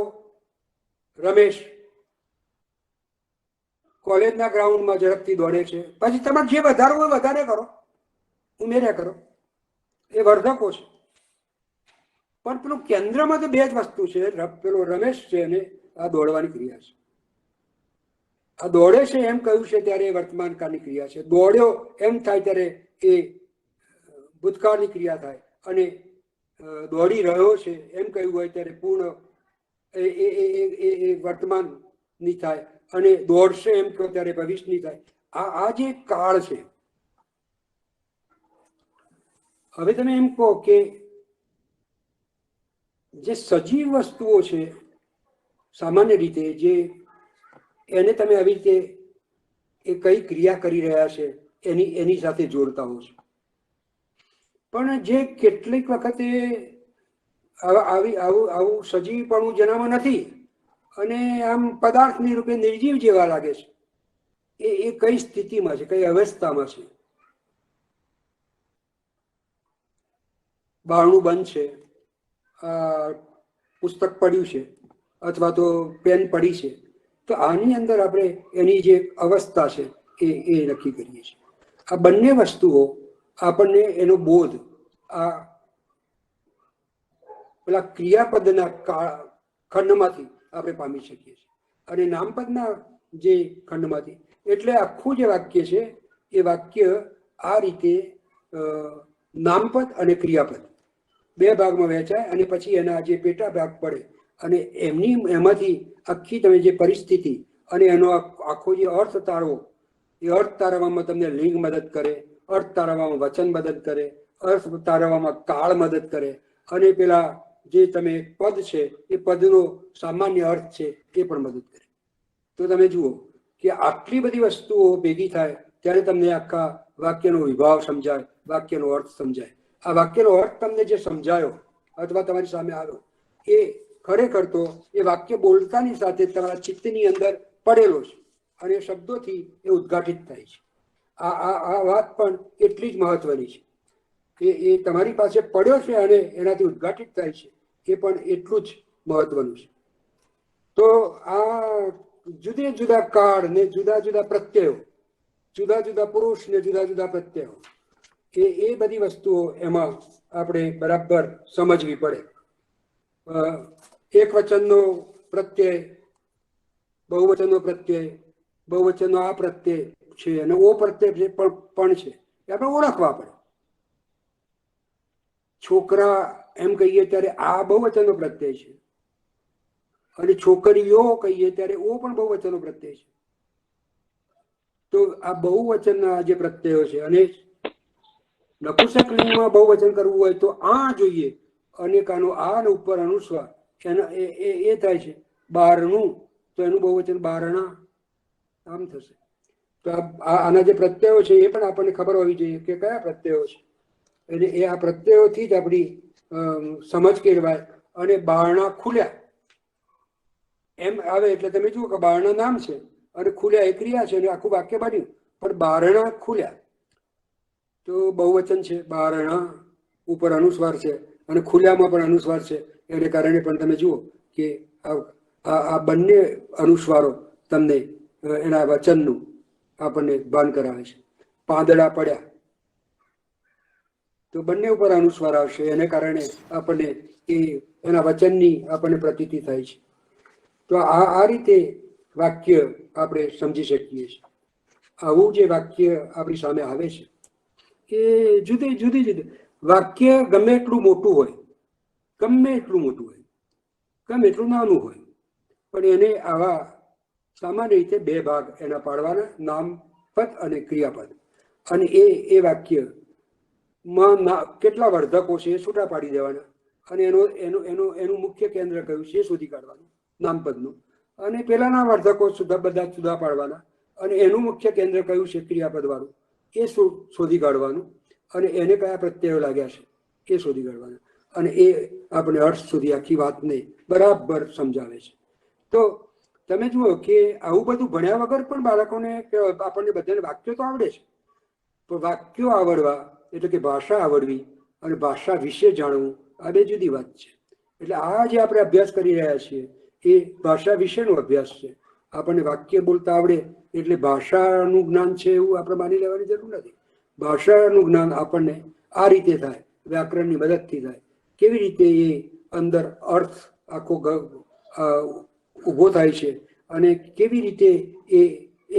રમેશ કોલેજના ગ્રાઉન્ડમાં ઝડપથી દોડે છે. પછી તમારે જે વધારવું હોય વધારે કરો, ઉમેર્યા કરો, એ વર્ધકો છે. પણ પેલું કેન્દ્રમાં તો બે જ વસ્તુ છે. પેલો રમેશ છે અને આ દોડવાની ક્રિયા છે. આ દોડે છે એમ કહ્યું છે ત્યારે એ વર્તમાન કાળની ક્રિયા છે. દોડ્યો એમ થાય ત્યારે એ ભૂતકાળની ક્રિયા થાય. અને દોડી રહ્યો છે એમ કહ્યું હોય ત્યારે પૂર્ણ એ વર્તમાનની થાય. અને દોડશે એમ કહો ત્યારે ભવિષ્યની થાય. આ જે કાળ છે. હવે તમે એમ કહો કે જે સજીવ વસ્તુઓ છે સામાન્ય રીતે જે એને તમે આવી રીતે એ કઈ ક્રિયા કરી રહ્યા છે એની સાથે જોડતા હો છો. પણ જે કેટલીક વખતે આવું સજીવપણું જેનામાં નથી અને આમ પદાર્થની રૂપે નિર્જીવ જેવા લાગે છે, એ કઈ સ્થિતિમાં છે, કઈ અવસ્થામાં છે? બારણું બંધ છે, પુસ્તક પડ્યું છે અથવા તો પેન પડી છે, તો આની અંદર આપણે એની જે અવસ્થા છે એ નક્કી કરીએ છીએ. આ બંને વસ્તુઓ આપણને એનો બોધ આ પેલા ક્રિયાપદના ખંડમાંથી આપણે પામી શકીએ છીએ અને નામપદના જે ખંડમાંથી. એટલે આખું જે વાક્ય છે એ વાક્ય આ રીતે નામપદ અને ક્રિયાપદ બે ભાગમાં વહેંચાય અને પછી એના જે પેટા ભાગ પડે અને એમાંથી આખી તમે જે પરિસ્થિતિ અને એનો આખો જે અર્થ તારવો, એ અર્થ તારવામાં તમને લિંગ મદદ કરે, અર્થ તારવામાં વચન મદદ કરે, અર્થ તારવામાં કાળ મદદ કરે અને પેલા જે તમે પદ છે એ પદનો સામાન્ય અર્થ છે એ પણ મદદ કરે. તો તમે જુઓ કે આટલી બધી વસ્તુઓ ભેગી થાય ત્યારે તમને આખા વાક્યનો વિભાવ સમજાય, વાક્યનો અર્થ સમજાય. આ વાક્યનો અર્થ તમને જે સમજાયો અથવા તમારી સામે આવ્યો એ ખરેખર તો એ વાક્ય બોલતાની સાથે તમારા ચિત્તની અંદર પડેલો છે અને શબ્દોથી એ ઉદ્ઘાટિત થાય છે. આ વાત પણ એટલી જ મહત્વની છે કે એ તમારી પાસે પડ્યો છે અને એનાથી ઉદ્ઘાટિત થાય છે એ પણ એટલું જ મહત્વનું છે. તો આ જુદા જુદા કાળ ને જુદા જુદા પ્રત્યયો, જુદા જુદા પુરુષ ને જુદા જુદા પ્રત્યયો, એ બધી વસ્તુઓ એમાં આપણે બરાબર સમજવી પડે. એક વચનનો પ્રત્યય, બહુવચનનો પ્રત્યય, બહુવચનનો આ પ્રત્યય છે અને ઓ પ્રત્યય પણ છે એ આપણે ઓળખવા પડે. છોકરા એમ કહીએ ત્યારે આ બહુવચનનો પ્રત્યય છે અને છોકરીઓ કહીએ ત્યારે ઓ પણ બહુવચનનો પ્રત્યય છે. તો આ બહુવચનના જે પ્રત્યયો છે અને નપુંસક લિંગમાં બહુવચન કરવું હોય તો આ જોઈએ અનેકાનો આ ને ઉપર અનુસ્વાર એના એ થાય છે. બારણું તો એનું બહુવચન બારણા આમ થશે. તો આના જે પ્રત્યયો છે એ પણ આપણને ખબર હોવી જોઈએ કે કયા પ્રત્યયો છે. એટલે એ આ પ્રત્યયોથી જ આપણી સમજ કેળવાય. અને બારણા ખુલ્યા એમ આવે એટલે તમે જુઓ કે બારણા નામ છે અને ખુલ્યા એ ક્રિયા છે અને આખું વાક્ય બન્યું. પણ બારણા ખુલ્યા તો બહુવચન છે, બારણા ઉપર અનુસ્વાર છે અને ખુલ્યામાં પણ અનુસ્વાર છે. એને કારણે પણ તમે જુઓ કે આ બંને અનુસ્વારો તમને એના વચનનું આપણને ભાન કરાવે છે. પાંદડા પડ્યા તો બંને ઉપર અનુસ્વાર આવશે, એને કારણે આપણને એ એના વચનની આપણને પ્રતીતિ થાય છે. તો આ રીતે વાક્ય આપણે સમજી શકીએ છીએ. આવું જે વાક્ય આપણી સામે આવે છે એ જુદી વાક્ય ગમે એટલું મોટું હોય, ગમે એટલું મોટું હોય, ગમે એટલું નાનું હોય, પણ એને આવા સામાન્ય રીતે બે ભાગ એના પાડવાના, નામપદ અને ક્રિયાપદ. અને એ વાક્યમાં કેટલા વર્ધકો છે એ છૂટા પાડી દેવાના, અને એનું મુખ્ય કેન્દ્ર કયું છે એ શોધી કાઢવાનું નામપદનું, અને પેલાના વર્ધકો બધા જુદા પાડવાના, અને એનું મુખ્ય કેન્દ્ર કયું છે ક્રિયાપદ વાળું એ શોધી કાઢવાનું, અને એને કયા પ્રત્યયો લાગ્યા છે એ શોધી કાઢવાના, અને એ આપણે અર્થ સુધી આખી વાતને બરાબર સમજાવે છે. તો તમે જુઓ કે આવું બધું ભણ્યા વગર પણ બાળકોને કે આપણને બધાને વાક્યો તો આવડે છે, પણ વાક્યો આવડવા એટલે કે ભાષા આવડવી અને ભાષા વિશે જાણવું આ બે જુદી વાત છે. એટલે આ જે આપણે અભ્યાસ કરી રહ્યા છીએ એ ભાષા વિશેનો અભ્યાસ છે. આપણને વાક્ય બોલતા આવડે એટલે ભાષાનું જ્ઞાન છે એવું આપણે માની લેવાની જરૂર નથી. ભાષાનું જ્ઞાન આપણને આ રીતે થાય, વ્યાકરણની મદદથી થાય. કેવી રીતે એ અંદર અર્થ આખો ઊભો થાય છે, અને કેવી રીતે એ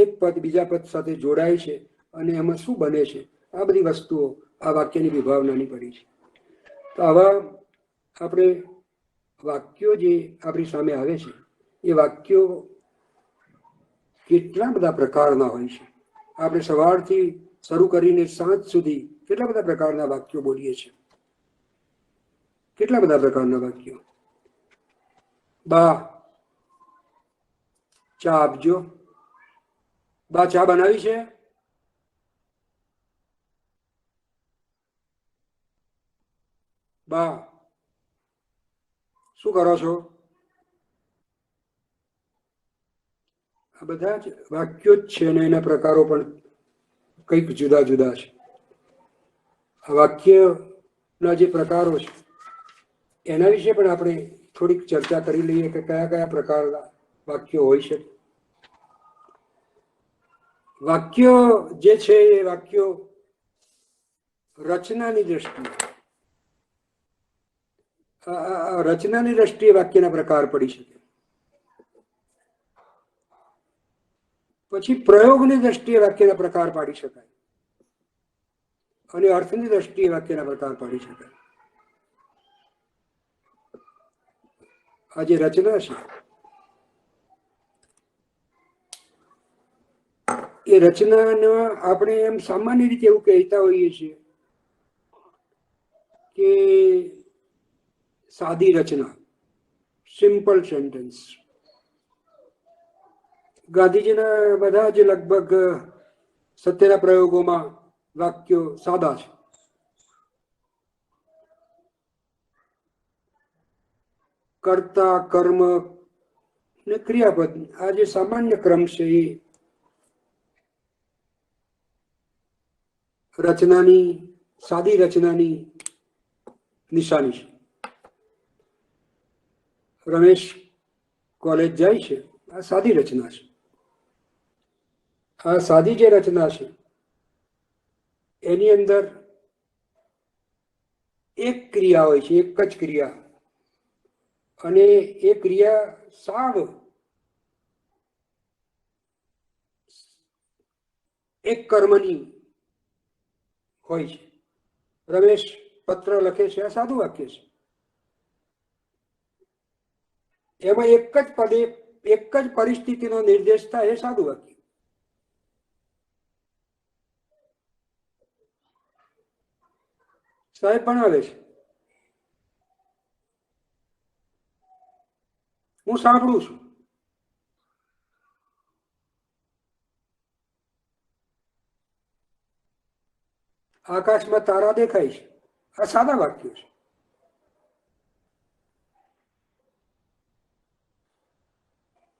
એક પદ બીજા પદ સાથે જોડાય છે, અને એમાં શું બને છે, આ બધી વસ્તુઓ આ વાક્યની વિભાવનાની પડી છે. તો આવા આપણે વાક્યો જે આપણી સામે આવે છે એ વાક્યો કેટલા બધા પ્રકારના હોય છે. આપણે સવારથી શરૂ કરીને સાંજ સુધી કેટલા બધા પ્રકારના વાક્યો બોલીએ છીએ, કેટલા બધા પ્રકારના વાક્યો. બા ચા આપજો, બા ચા બનાવી છે, બા શું કરો છો. આ બધા જ વાક્યો જ છે, અને એના પ્રકારો પણ કંઈક જુદા જુદા છે. આ વાક્યના જે પ્રકારો છે એના વિશે પણ આપણે થોડીક ચર્ચા કરી લઈએ કે કયા કયા પ્રકારના વાક્યો હોઈ શકે. વાક્યો જે છે એ વાક્યો રચનાની દ્રષ્ટિએ વાક્યના પ્રકાર પડી શકે. પછી પ્રયોગની દ્રષ્ટિએ વાક્યના પ્રકાર પાડી શકાય, અને અર્થની દ્રષ્ટિએ વાક્યના પ્રકાર પાડી શકાય. આ જે રચના છે એ રચનાના આપણે એમ સામાન્ય રીતે એવું કહેતા હોઈએ છીએ કે સાદી રચના, સિમ્પલ સેન્ટેન્સ. ગાંધીજીના બધા જ લગભગ 70 પ્રયોગોમાં વાક્યો સાદા છે. કર્તા, કર્મ ને ક્રિયાપદ, આ જે સામાન્ય ક્રમ છે એ રચનાની, સાદી રચનાની નિશાની છે. રમેશ કોલેજ જાય છે, આ સાદી રચના છે. આ સાદી જે રચના છે એની અંદર એક ક્રિયા હોય છે, એક જ ક્રિયા, અને એ ક્રિયા સાવ એક કર્મની હોય છે. રમેશ પત્ર લખે છે, આ સાદું વાક્ય છે. એમાં એક જ પદે એક જ પરિસ્થિતિનો નિર્દેશ થાય એ સાદું વાક્ય. સાહેબ ભણાવે છે, હું સાંભળું છું. આકાશમાં તારા દેખાય છે, આ સાદા વાક્યો છે.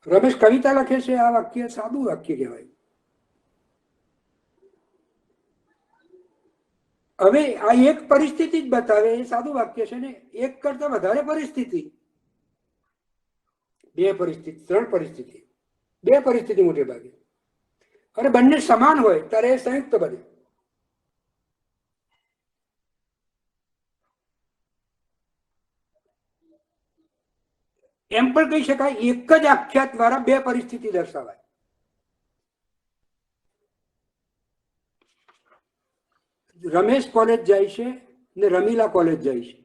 રમેશ કવિતા લખે છે, આ વાક્ય સાદું વાક્ય કહેવાય. હવે આ એક પરિસ્થિતિ જ બતાવે એ સાદું વાક્ય છે ને. એક કરતા વધારે પરિસ્થિતિ, 2 પરિસ્થિતિ, 3 પરિસ્થિતિ, 2 પરિસ્થિતિ મોટે ભાગે, અને બંને સમાન હોય ત્યારે એ સંયુક્ત બને. એમ પણ કહી શકાય એક જ આખ્યાત દ્વારા બે પરિસ્થિતિ દર્શાવાય. રમેશ કોલેજ જાય છે ને રમીલા કોલેજ જાય છે,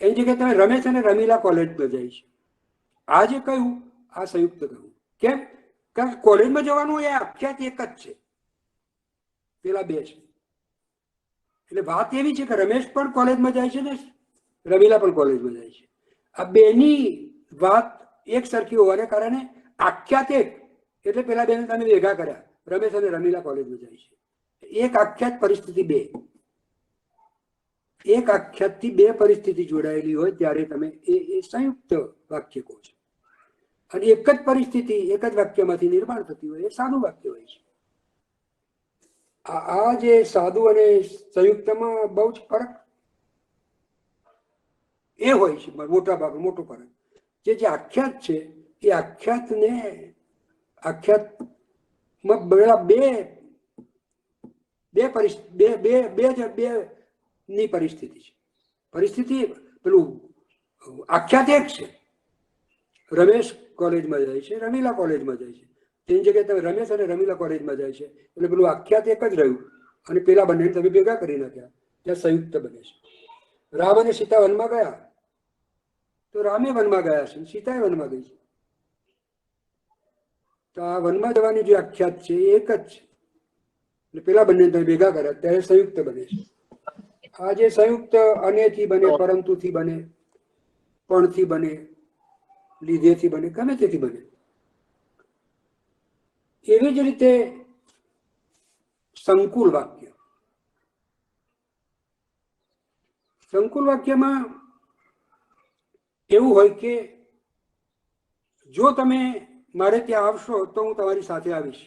એની જગ્યાએ તમે રમેશ અને રમીલા કોલેજમાં જાય છે. આ જે કહ્યું આ સંયુક્ત કહ્યું. કેમ? કારણ કે કોલેજમાં જવાનું એ આખ્યાત એક જ છે, પેલા બે છે. એટલે વાત એવી છે કે રમેશ પણ કોલેજમાં જાય છે ને રમીલા પણ કોલેજમાં જાય છે. આ બેની વાત એક સરખી હોવાને કારણે આખ્યાત એક, એટલે પેલા બેને તમે ભેગા કર્યા, રમેશ અને રમીલા કોલેજમાં જાય છે. એક આખ્યાત પરિસ્થિતિ બે, એક આખ્યાત થી બે પરિસ્થિતિ જોડાયેલી હોય ત્યારે તમે એ સંયુક્ત વાક્ય કહો છો. અને એક જ પરિસ્થિતિ એક જ વાક્યમાંથી નિર્માણ થતી હોય એ સાદું વાક્ય હોય છે. આ જે સાદું અને સંયુક્તમાં બહુ જ ફરક એ હોય છે, મોટા ભાગ મોટો ફરક. જે આખ્યાત છે એ આખ્યાતમાં બે ની પરિસ્થિતિ છે. પરિસ્થિતિ પેલું આખ્યાત એક છે, રમેશ કોલેજમાં જાય છે, રમીલા કોલેજમાં જાય છે. તેની જગ્યાએ તમે રમેશ અને રમીલા કોલેજમાં જાય છે એટલે પેલું આખ્યાત એક જ રહ્યું અને પેલા બંને તમે ભેગા કરી નાખ્યા, ત્યાં સંયુક્ત બને છે. રામ અને સીતા વનમાં ગયા તો રામે વનમાં ગયા છે, સીતાએ વનમાં ગઈ છે. તો આ વનમાં જવાની જે આખ્યાત છે એ એક જ છે એટલે પેલા બંને તમે ભેગા કર્યા ત્યારે સંયુક્ત બને છે. આ જે સંયુક્ત અનેથી બને, પરંતુથી બને, પણથી બને, લીધેથી બને, ગમે તેથી બને. એવી જ રીતે સંકુલ વાક્ય. સંકુલ વાક્યમાં એવું હોય કે જો તમે મારે ત્યાં આવશો તો હું તમારી સાથે આવીશ.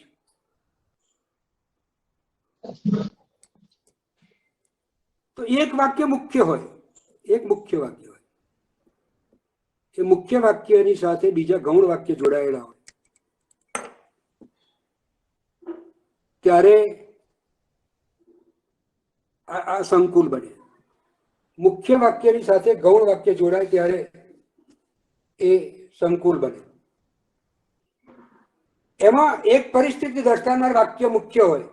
તો એક વાક્ય મુખ્ય હોય, એક મુખ્ય વાક્ય હોય. એ મુખ્ય વાક્યની સાથે બીજા ગૌણ વાક્ય જોડાયેલા હોય ત્યારે આ સંકુલ બને. મુખ્ય વાક્યની સાથે ગૌણ વાક્ય જોડાય ત્યારે એ સંકુલ બને. એમાં એક પરિસ્થિતિ દર્શાવનાર વાક્ય મુખ્ય હોય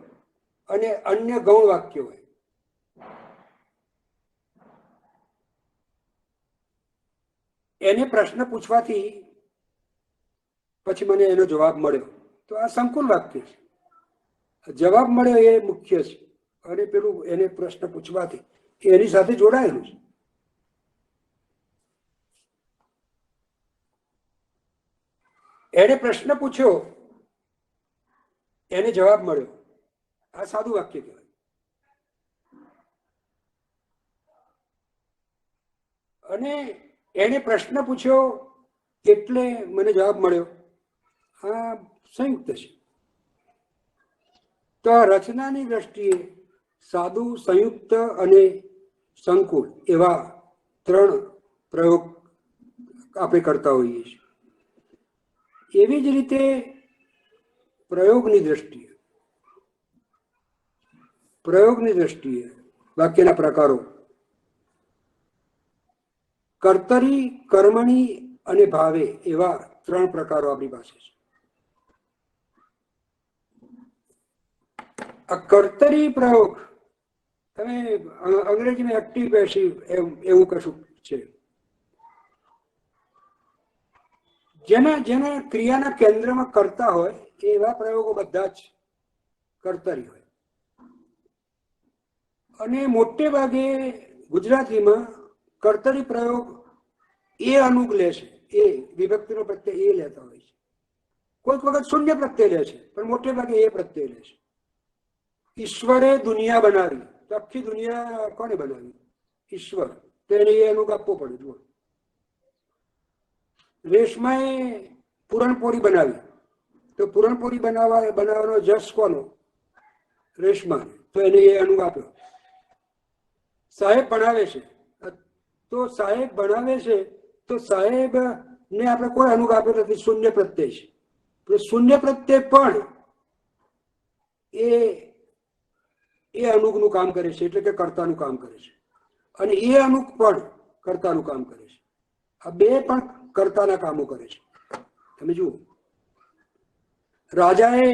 અને અન્ય ગૌણ વાક્ય હોય. એને પ્રશ્ન પૂછવાથી પછી મને એનો જવાબ મળ્યો તો આ સંકુલ વાક્ય છે. જવાબ મળ્યો એ મુખ્ય છે અને પેલું એને પ્રશ્ન પૂછવાથી એની સાથે જોડાયેલું છે. એને પ્રશ્ન પૂછ્યો, એને જવાબ મળ્યો, આ સાદું વાક્ય કહેવાય. અને એને પ્રશ્ન પૂછ્યો એટલે મને જવાબ મળ્યો, આ સંયુક્ત છે. તો આ રચનાની દ્રષ્ટિએ સાદું, સંયુક્ત અને સંકુલ એવા ત્રણ પ્રયોગ આપણે કરતા હોઈએ છીએ. એવી જ રીતે પ્રયોગની દ્રષ્ટિએ વાક્યના પ્રકારો કર્તરી, કર્મણી અને ભાવે એવા ત્રણ પ્રકારો આપણી પાસે છે. આ કર્તરી પ્રયોગ તમે અંગ્રેજીમાં એક્ટિવ પેસિવ એવું કશું છે. જેના ક્રિયાના કેન્દ્રમાં કરતા હોય એવા પ્રયોગો બધા જ કર્તરી હોય. અને મોટે ભાગે ગુજરાતીમાં કર્તરી પ્રયોગ એ અનુગ લે છે, એ વિભક્તિનો પ્રત્યય એ લેતા હોય છે. કોઈક વખત શૂન્ય પ્રત્યય લે છે પણ મોટે ભાગે એ પ્રત્યય લે છે. ઈશ્વરે દુનિયા બનાવી તો આખી દુનિયા કોને બનાવી? ઈશ્વર. તો એને એ અનુગ આપવો પડે. જુઓ, રેશમાએ પૂરણપોળી બનાવી તો પૂરણપોળી બનાવવાનો જસ કોનો? રેશમા. તો એને એ અનુગ આપ્યો. સાહેબ ભણાવે છે તો સાહેબ ભણાવે છે તો સાહેબ ને આપણે કોઈ અનુગ આપ્યો નથી, શૂન્ય પ્રત્યય છે. તો શૂન્ય પ્રત્યય પણ એ અનુગનું કામ કરે છે, એટલે કે કર્તાનું કામ કરે છે. અને એ અનુગ પણ કર્તાનું કામ કરે છે. આ બે પણ કર્તાના કામો કરે છે. તમે જુઓ, રાજાએ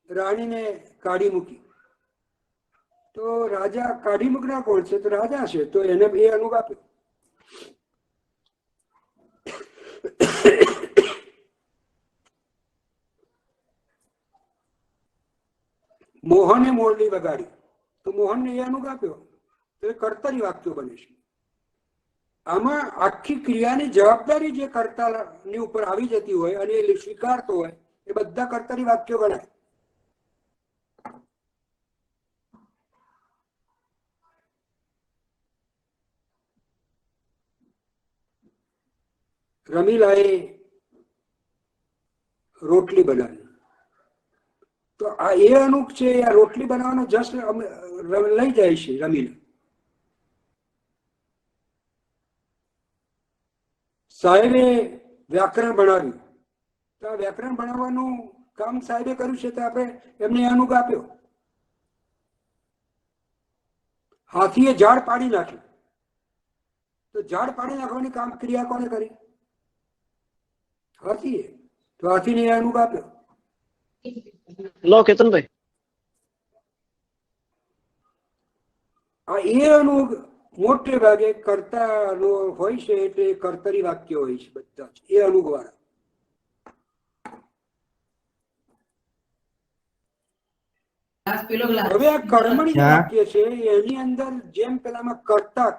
રાણીને કાઢી મૂકી, તો રાજા કાઢી મૂકનાર કોણ છે? તો રાજા છે, તો એને એ અનુગ આપ્યો. મોહને મોરલી વગાડી, તો મોહનને એ અનુગ આપ્યો, તો એ કર્તરી વાક્યો બને છે. આમાં આખી ક્રિયાની જવાબદારી જે કર્તાની ઉપર આવી જતી હોય અને એ સ્વીકારતો હોય એ બધા કર્તરી વાક્યો ગણાય. રમીલાએ રોટલી બનાવી, તો આ એ અનુક છે, આ રોટલી બનાવવાનો જસ્ટ લઈ જાય છે રમીલા. સાહેબે વ્યાકરણ ભણાવ્યું, તો આ વ્યાકરણ ભણાવવાનું કામ સાહેબે કર્યું છે, તો આપણે એમને અનુગ આપ્યો. હાથીએ ઝાડ પાડી નાખ્યું, તો ઝાડ પાડી નાખવાની કામ ક્રિયા કોને કરી? હાથીએ, તો હાથીને એ અનુગ આપ્યો. લો કેતનભાઈ, આ એ અનુગ મોટે ભાગે કર્તાનો હોય છે, એટલે કર્તરી વાક્ય હોય છે બધા જ એ અનુગ વાળા. હવે આ કર્મણી વાક્ય છે એની અંદર જેમ પેલામાં કર્તા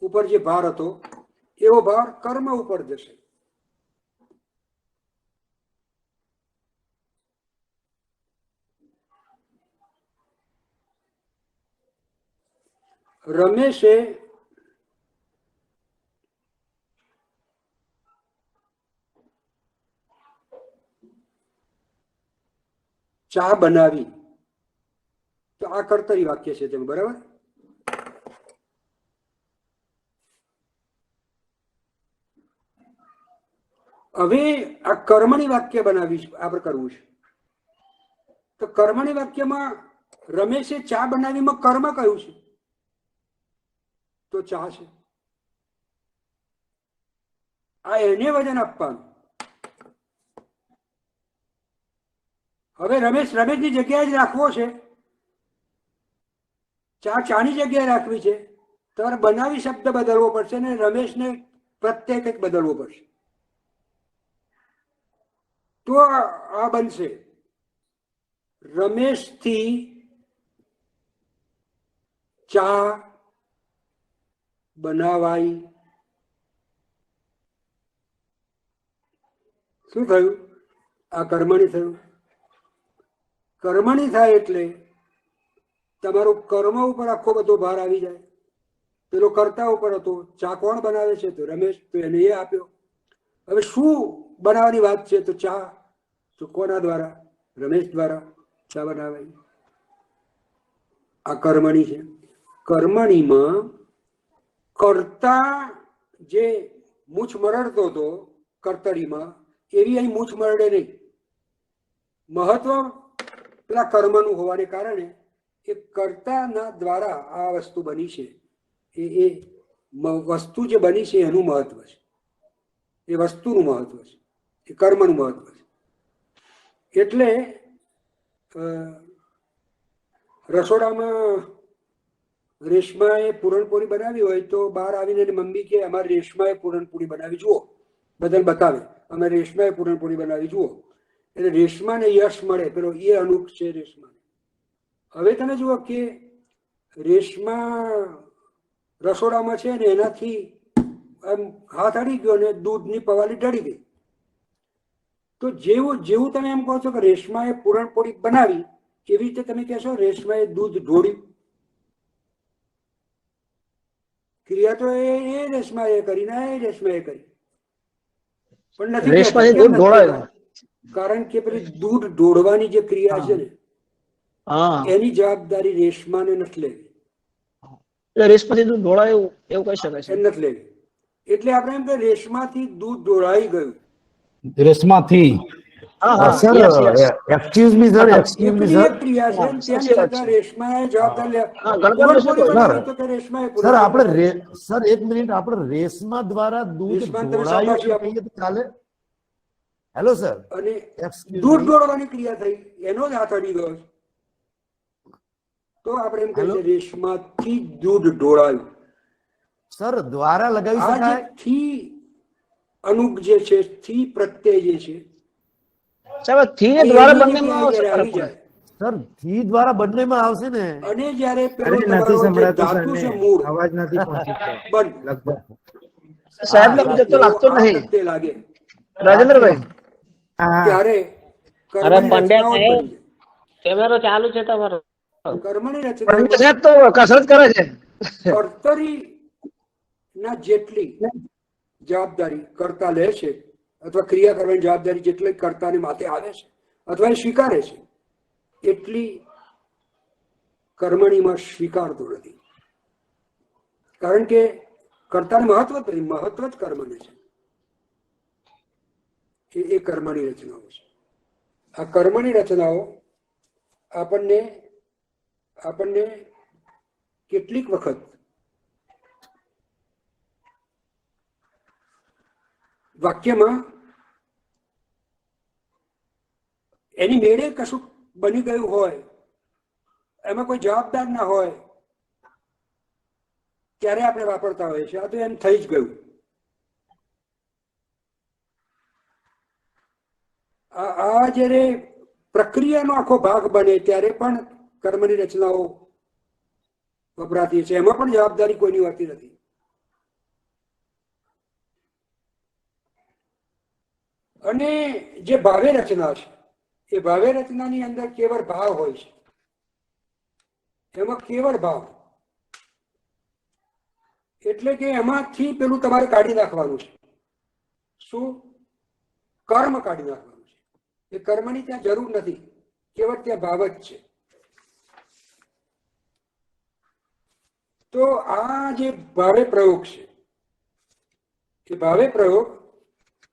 ઉપર જે ભાર હતો એવો ભાર કર્મ ઉપર જશે. રમેશે ચા બનાવી, તો આ કર્તરી વાક્ય છે તેમ, બરાબર? હવે આ કર્મણી વાક્ય બનાવી આપણે કરવું છે, તો કર્મણી વાક્યમાં રમેશે ચા બનાવીમાં કર્મ કયું છે? તો ચા છે. આ એને વજન આપવાનું. હવે રમેશની જગ્યાએ જ રાખવો છે, ચાની જગ્યાએ રાખવી છે, તમારે બનાવી શબ્દ બદલવો પડશે ને રમેશને પ્રત્યે કંઈક બદલવો પડશે, તો આ બનશે રમેશથી ચા બનાવાઈ. શું થયું? આ કર્મણી થયું. કર્મણી થાય એટલે તમારો કર્મ ઉપર આખો બધો ભાર આવી જાય. પેલો કર્તા ઉપર હતો, ચા કોણ બનાવે છે? તો રમેશ, તો એને એ આપ્યો. હવે શું બનાવવાની વાત છે? તો ચા. તો કોના દ્વારા? રમેશ દ્વારા ચા બનાવાઈ. આ કર્મણી છે. કર્મણીમાં કર્તા જે મૂછ મરડતો હતો કર્તરીમાં, એવી અહીં મૂછ મરડે નહીં. મહત્વ પેલા કર્મનું હોવાને કારણે એ કર્તાના દ્વારા આ વસ્તુ બની છે, એ વસ્તુ જે બની છે એનું મહત્વ છે, એ વસ્તુનું મહત્વ છે, એ કર્મનું મહત્વ છે. એટલે રસોડામાં રેશમાએ પૂરણપોળી બનાવી હોય તો બહાર આવીને મમ્મી કે અમારે રેશમાએ પૂરણપોળી બનાવી જુઓ, બદલ બતાવે અમે રેશમાએ પૂરણપોળી બનાવી જુઓ, એટલે રેશમાને યશ મળે, પેલો એ અનુક છે રેશમાને. હવે તમે જુઓ કે રેશમા રસોડામાં છે ને એનાથી આમ હાથ અડી ગયો ને દૂધની પવાલી ઢળી ગઈ. તો જેવું તમે એમ કહો છો કે રેશમાએ પૂરણપોળી બનાવી, એવી રીતે તમે કહેશો રેશમાએ દૂધ ઢોળ્યું. ક્રિયા તો એ રેશમાએ કરી ને એ રેશમાએ કરી, પણ નથી, કારણ કે પેલી દૂધ ઢોળવાની જે ક્રિયા છે ને એની જવાબદારી રેશમાને નથી લેવી. રેશમાથી દૂધ ઢોળાયું એવું કહી શકાય છે, નથી લેવી. એટલે આપણે એમ કે રેશમાથી દૂધ ઢોળાઈ ગયું. રેશમાથી હા હા sir yes, yes. Excuse me sir હા, એક્સક્યુઝ મી એકની સર એક ક્રિયા છે હા, અને ત્યાં સાચી વાત છતાં છે. રેશમાએ જવાબદાર લે હા ગણપતનું શું પૂરણપોળી કહ્યું? બનાવી તો કે રેશમાએ સર પૂરણપોળી આપણે બનાવી. સર એક મિનિટ આપણે રેશમા દ્વારા દૂધ રેશમાને તમે ઢોળાયું શાબાશી એમ આપો. કહીએ તો ચાલે? હેલો સર અને એક્સક્યુઝ દૂધ મી ઢોળવાની ક્રિયા થઈ એનો જ હાથ અડી ગયો છે. તો આપણે એમ કહીએ હેલો છીએ રેશમાથી દૂધ ઢોળાયું. સર દ્વારા લગાવી આ જે શકાય? થી અનુક જે છે થી પ્રત્યય જે છે સાહેબ થી એ દ્વારા એની બંનેમાં જગ્યાએ આવશે જ્યારે ફરક આવી પડે. જાય સર થી દ્વારા બંનેમાં આવશે ને? અને જ્યારે પેલો અરે નથી તમારો જે સંભળાતું ધાતુ સર છે ને મૂળ અવાજ નથી પહોંચી બંધ લગભગ સાહેબને એ જતો લાગતો આ નહીં. પ્રત્યય લાગે રાજેન્દ્રભાઈ હા ત્યારે કર્મની રચનાઓ જ બની કેમેરો ચાલુ છે તમારો. જાય. કર્મની પંડ્યા રચનામાં સાહેબ તો કસરત કરે છે. કર્તરી ના જેટલી જવાબદારી કર્તા લે છે અથવા ક્રિયા કરવાની જવાબદારી જેટલી કર્તાને માથે આવે છે અથવા એ સ્વીકારે છે એટલી કર્મણીમાં સ્વીકારતો નથી. કારણ કે કર્તાને મહત્વ જ નથી, મહત્વ જ કર્મને છે. એ કર્મની રચનાઓ છે. આ કર્મની રચનાઓ આપણને કેટલીક વખત વાક્યમાં એની મેળે કશું બની ગયું હોય, એમાં કોઈ જવાબદાર ના હોય, ત્યારે આપણે વાપરતા હોઈએ છીએ. આ તો એમ થઈ જ ગયું. આ જ્યારે પ્રક્રિયાનો આખો ભાગ બને ત્યારે પણ કર્મની રચનાઓ વપરાતી છે. એમાં પણ જવાબદારી કોઈની હોતી નથી. અને જે ભાવે રચના છે એ ભાવે રચનાની અંદર કેવળ ભાવ હોય છે. એમાં કેવળ ભાવ એટલે કે એમાંથી પેલું તમારે કાઢી નાખવાનું છે. શું? કર્મ કાઢી નાખવાનું છે. એ કર્મની ત્યાં જરૂર નથી, કેવળ ત્યાં ભાવ જ છે. તો આ જે ભાવે પ્રયોગ છે એ ભાવે પ્રયોગ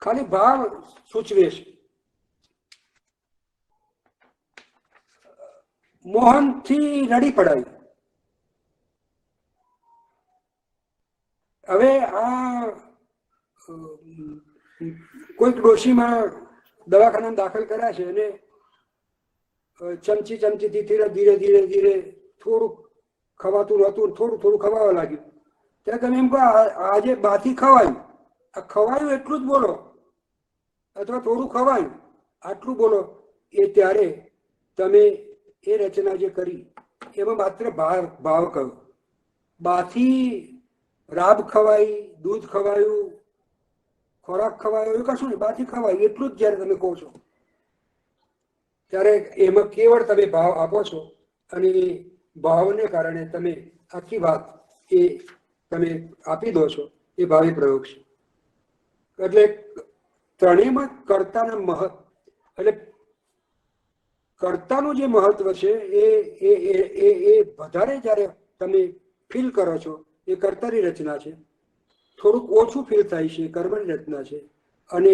ખાલી ભાવ સૂચવે છે. મોહનથી રડી પડાય. હવે આ કોઈક ડોશીમાં દવાખાનામાં દાખલ કર્યા છે અને ચમચીથી ધીરે ધીરે ધીરે થોડુંક ખવાતું નહોતું, થોડું થોડું ખવાવા લાગ્યું. ત્યારે તમે એમ કહો આજે બાથી ખવાયું. આ ખવાયું એટલું જ બોલો અથવા થોડું ખવાયું આટલું બોલો. એ ત્યારે તમે એ રચના જે કરી એમાં માત્ર ભાવ કહો. બાથી રાબ ખવાઈ, દૂધ ખવાયું, ખોરાક ખવાયો એ કશું નહીં. બાથી ખવાય એટલું જ જયારે તમે કહો છો ત્યારે એમાં કેવળ તમે ભાવ આપો છો અને એ ભાવને કારણે તમે આખી વાત એ તમે આપી દો છો. એ ભાવે પ્રયોગ છે. એટલે ત્રણેયમાં કર્તાના એટલે કર્તાનું જે મહત્વ છે એ વધારે જ્યારે તમે ફીલ કરો છો એ કર્તાની રચના છે. થોડુંક ઓછું ફીલ થાય છે કર્મની રચના છે. અને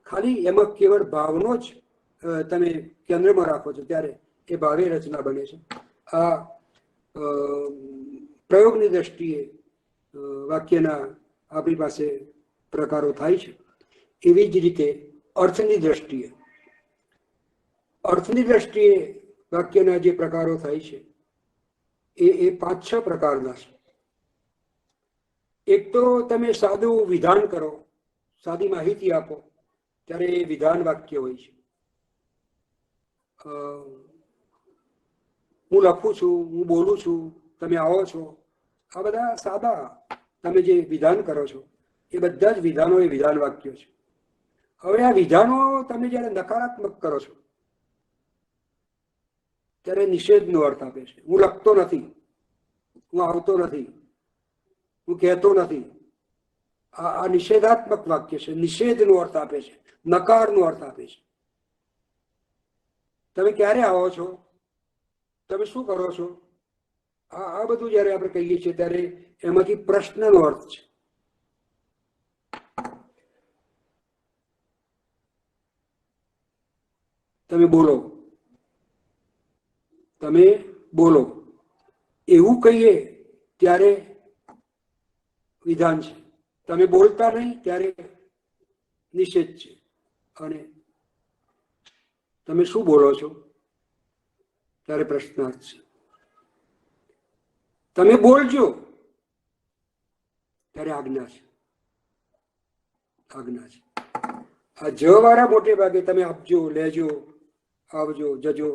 ખાલી એમાં કેવળ ભાવનો જ તમે કેન્દ્રમાં રાખો છો ત્યારે એ ભાવે રચના બને છે. આ પ્રયોગની દ્રષ્ટિએ વાક્યના આપણી પાસે પ્રકારો થાય છે. એવી જ રીતે અર્થની દ્રષ્ટિએ વાક્યના જે પ્રકારો થાય છે એ 5-6 પ્રકારના છે. એક તો તમે સાદું વિધાન કરો, સાદી માહિતી આપો ત્યારે એ વિધાન વાક્ય હોય છે. હું લખું છું, હું બોલું છું, તમે આવો છો, આ બધા સાદા તમે જે વિધાન કરો છો એ બધા જ વિધાનો એ વિધાન વાક્યો છે. હવે આ વિધાનો તમે જ્યારે નકારાત્મક કરો છો ત્યારે નિષેધનો અર્થ આપે છે. હું લખતો નથી, હું આવતો નથી, હું કહેતો નથી. આ નિષેધાત્મક વાક્ય છે. નિષેધનો અર્થ આપે છે, નકારનો અર્થ આપે છે. તમે ક્યારે આવો છો, તમે શું કરો છો, આ બધું જ્યારે આપણે કહીએ છીએ ત્યારે એમાંથી પ્રશ્નનો અર્થ છે. તમે બોલો, તમે બોલો એવું કહીએ ત્યારે વિધાન છે, તમે બોલતા નહીં ત્યારે નિષેધ છે. અને તમે શું બોલો છો ત્યારે પ્રશ્નાર્થ છે. તમે બોલજો ત્યારે આજ્ઞા છે, આજ્ઞા છે. આ જ વાળા મોટે ભાગે તમે આપજો, લેજો, આવજો, જજો,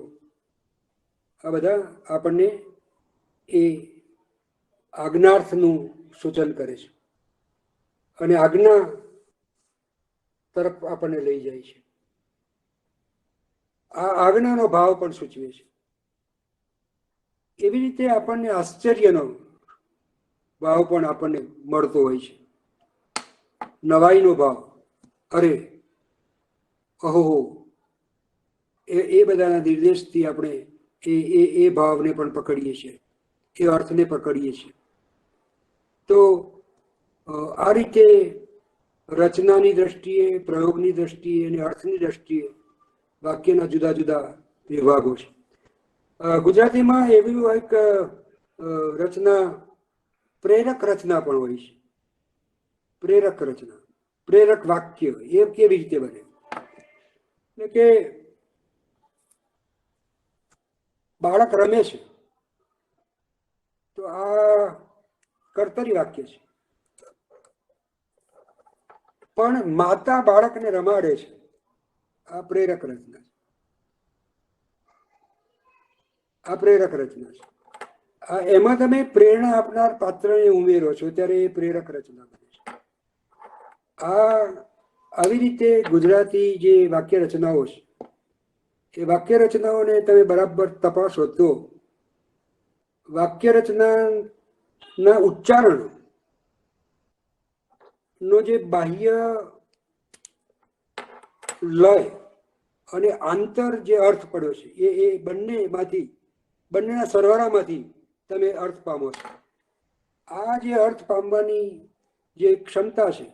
આ બધા આપણને એ આજ્ઞાર્થનું સૂચન કરે છે અને આજ્ઞા તરફ આપણને લઈ જાય છે. આ આજ્ઞાનો ભાવ પણ સૂચવે છે. એવી રીતે આપણને આશ્ચર્યનો ભાવ પણ આપણને મળતો હોય છે, નવાઈનો ભાવ. અરે, અહો, એ બધાના નિર્દેશથી આપણે એ ભાવને પણ પકડીએ છીએ, એ અર્થને પકડીએ છીએ. તો આ રીતે રચનાની દ્રષ્ટિએ, પ્રયોગની દ્રષ્ટિએ અને અર્થની દ્રષ્ટિએ વાક્યના જુદા જુદા વિભાગો છે. ગુજરાતીમાં એવી એક રચના પ્રેરક રચના પણ હોય છે. પ્રેરક રચના, પ્રેરક વાક્ય એ કેવી રીતે બને? એટલે કે બાળક રમે છે તો આ કર્તરી વાક્ય છે, પણ માતા બાળકને રમાડે છે, આ પ્રેરક રચના છે. આ પ્રેરક રચના છે. એમાં તમે પ્રેરણા આપનાર પાત્રને ઉમેરો છો ત્યારે એ પ્રેરક રચના બને છે. આવી રીતે ગુજરાતી જે વાક્ય રચનાઓ છે એ વાક્ય રચનાઓને તમે બરાબર તપાસો તો વાક્ય રચનાના ઉચ્ચારણ નો જે બાહ્ય લય અને આંતર જે અર્થ પડ્યો છે એ બંનેના સરવાળામાંથી તમે અર્થ પામો છો. આ જે અર્થ પામવાની જે ક્ષમતા છે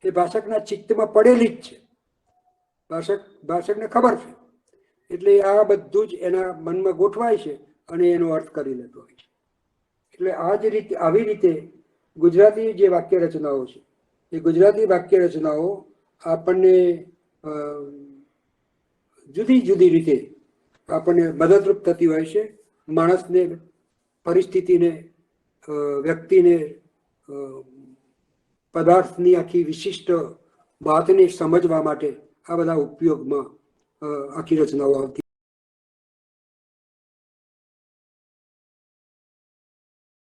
એ ભાષકના ચિત્તમાં પડેલી જ છે. ભાષકને ખબર છે એટલે આ બધું જ એના મનમાં ગોઠવાય છે અને એનો અર્થ કરી લેતો હોય છે. એટલે આવી રીતે ગુજરાતી જે વાક્ય રચનાઓ છે એ ગુજરાતી વાક્ય રચનાઓ આપણને જુદી જુદી રીતે આપણને મદદરૂપ થતી હોય છે. માણસને, પરિસ્થિતિને, વ્યક્તિને, પદાર્થની આખી વિશિષ્ટ વાતને સમજવા માટે આ બધા ઉપયોગમાં આખી રચનાઓ આવતી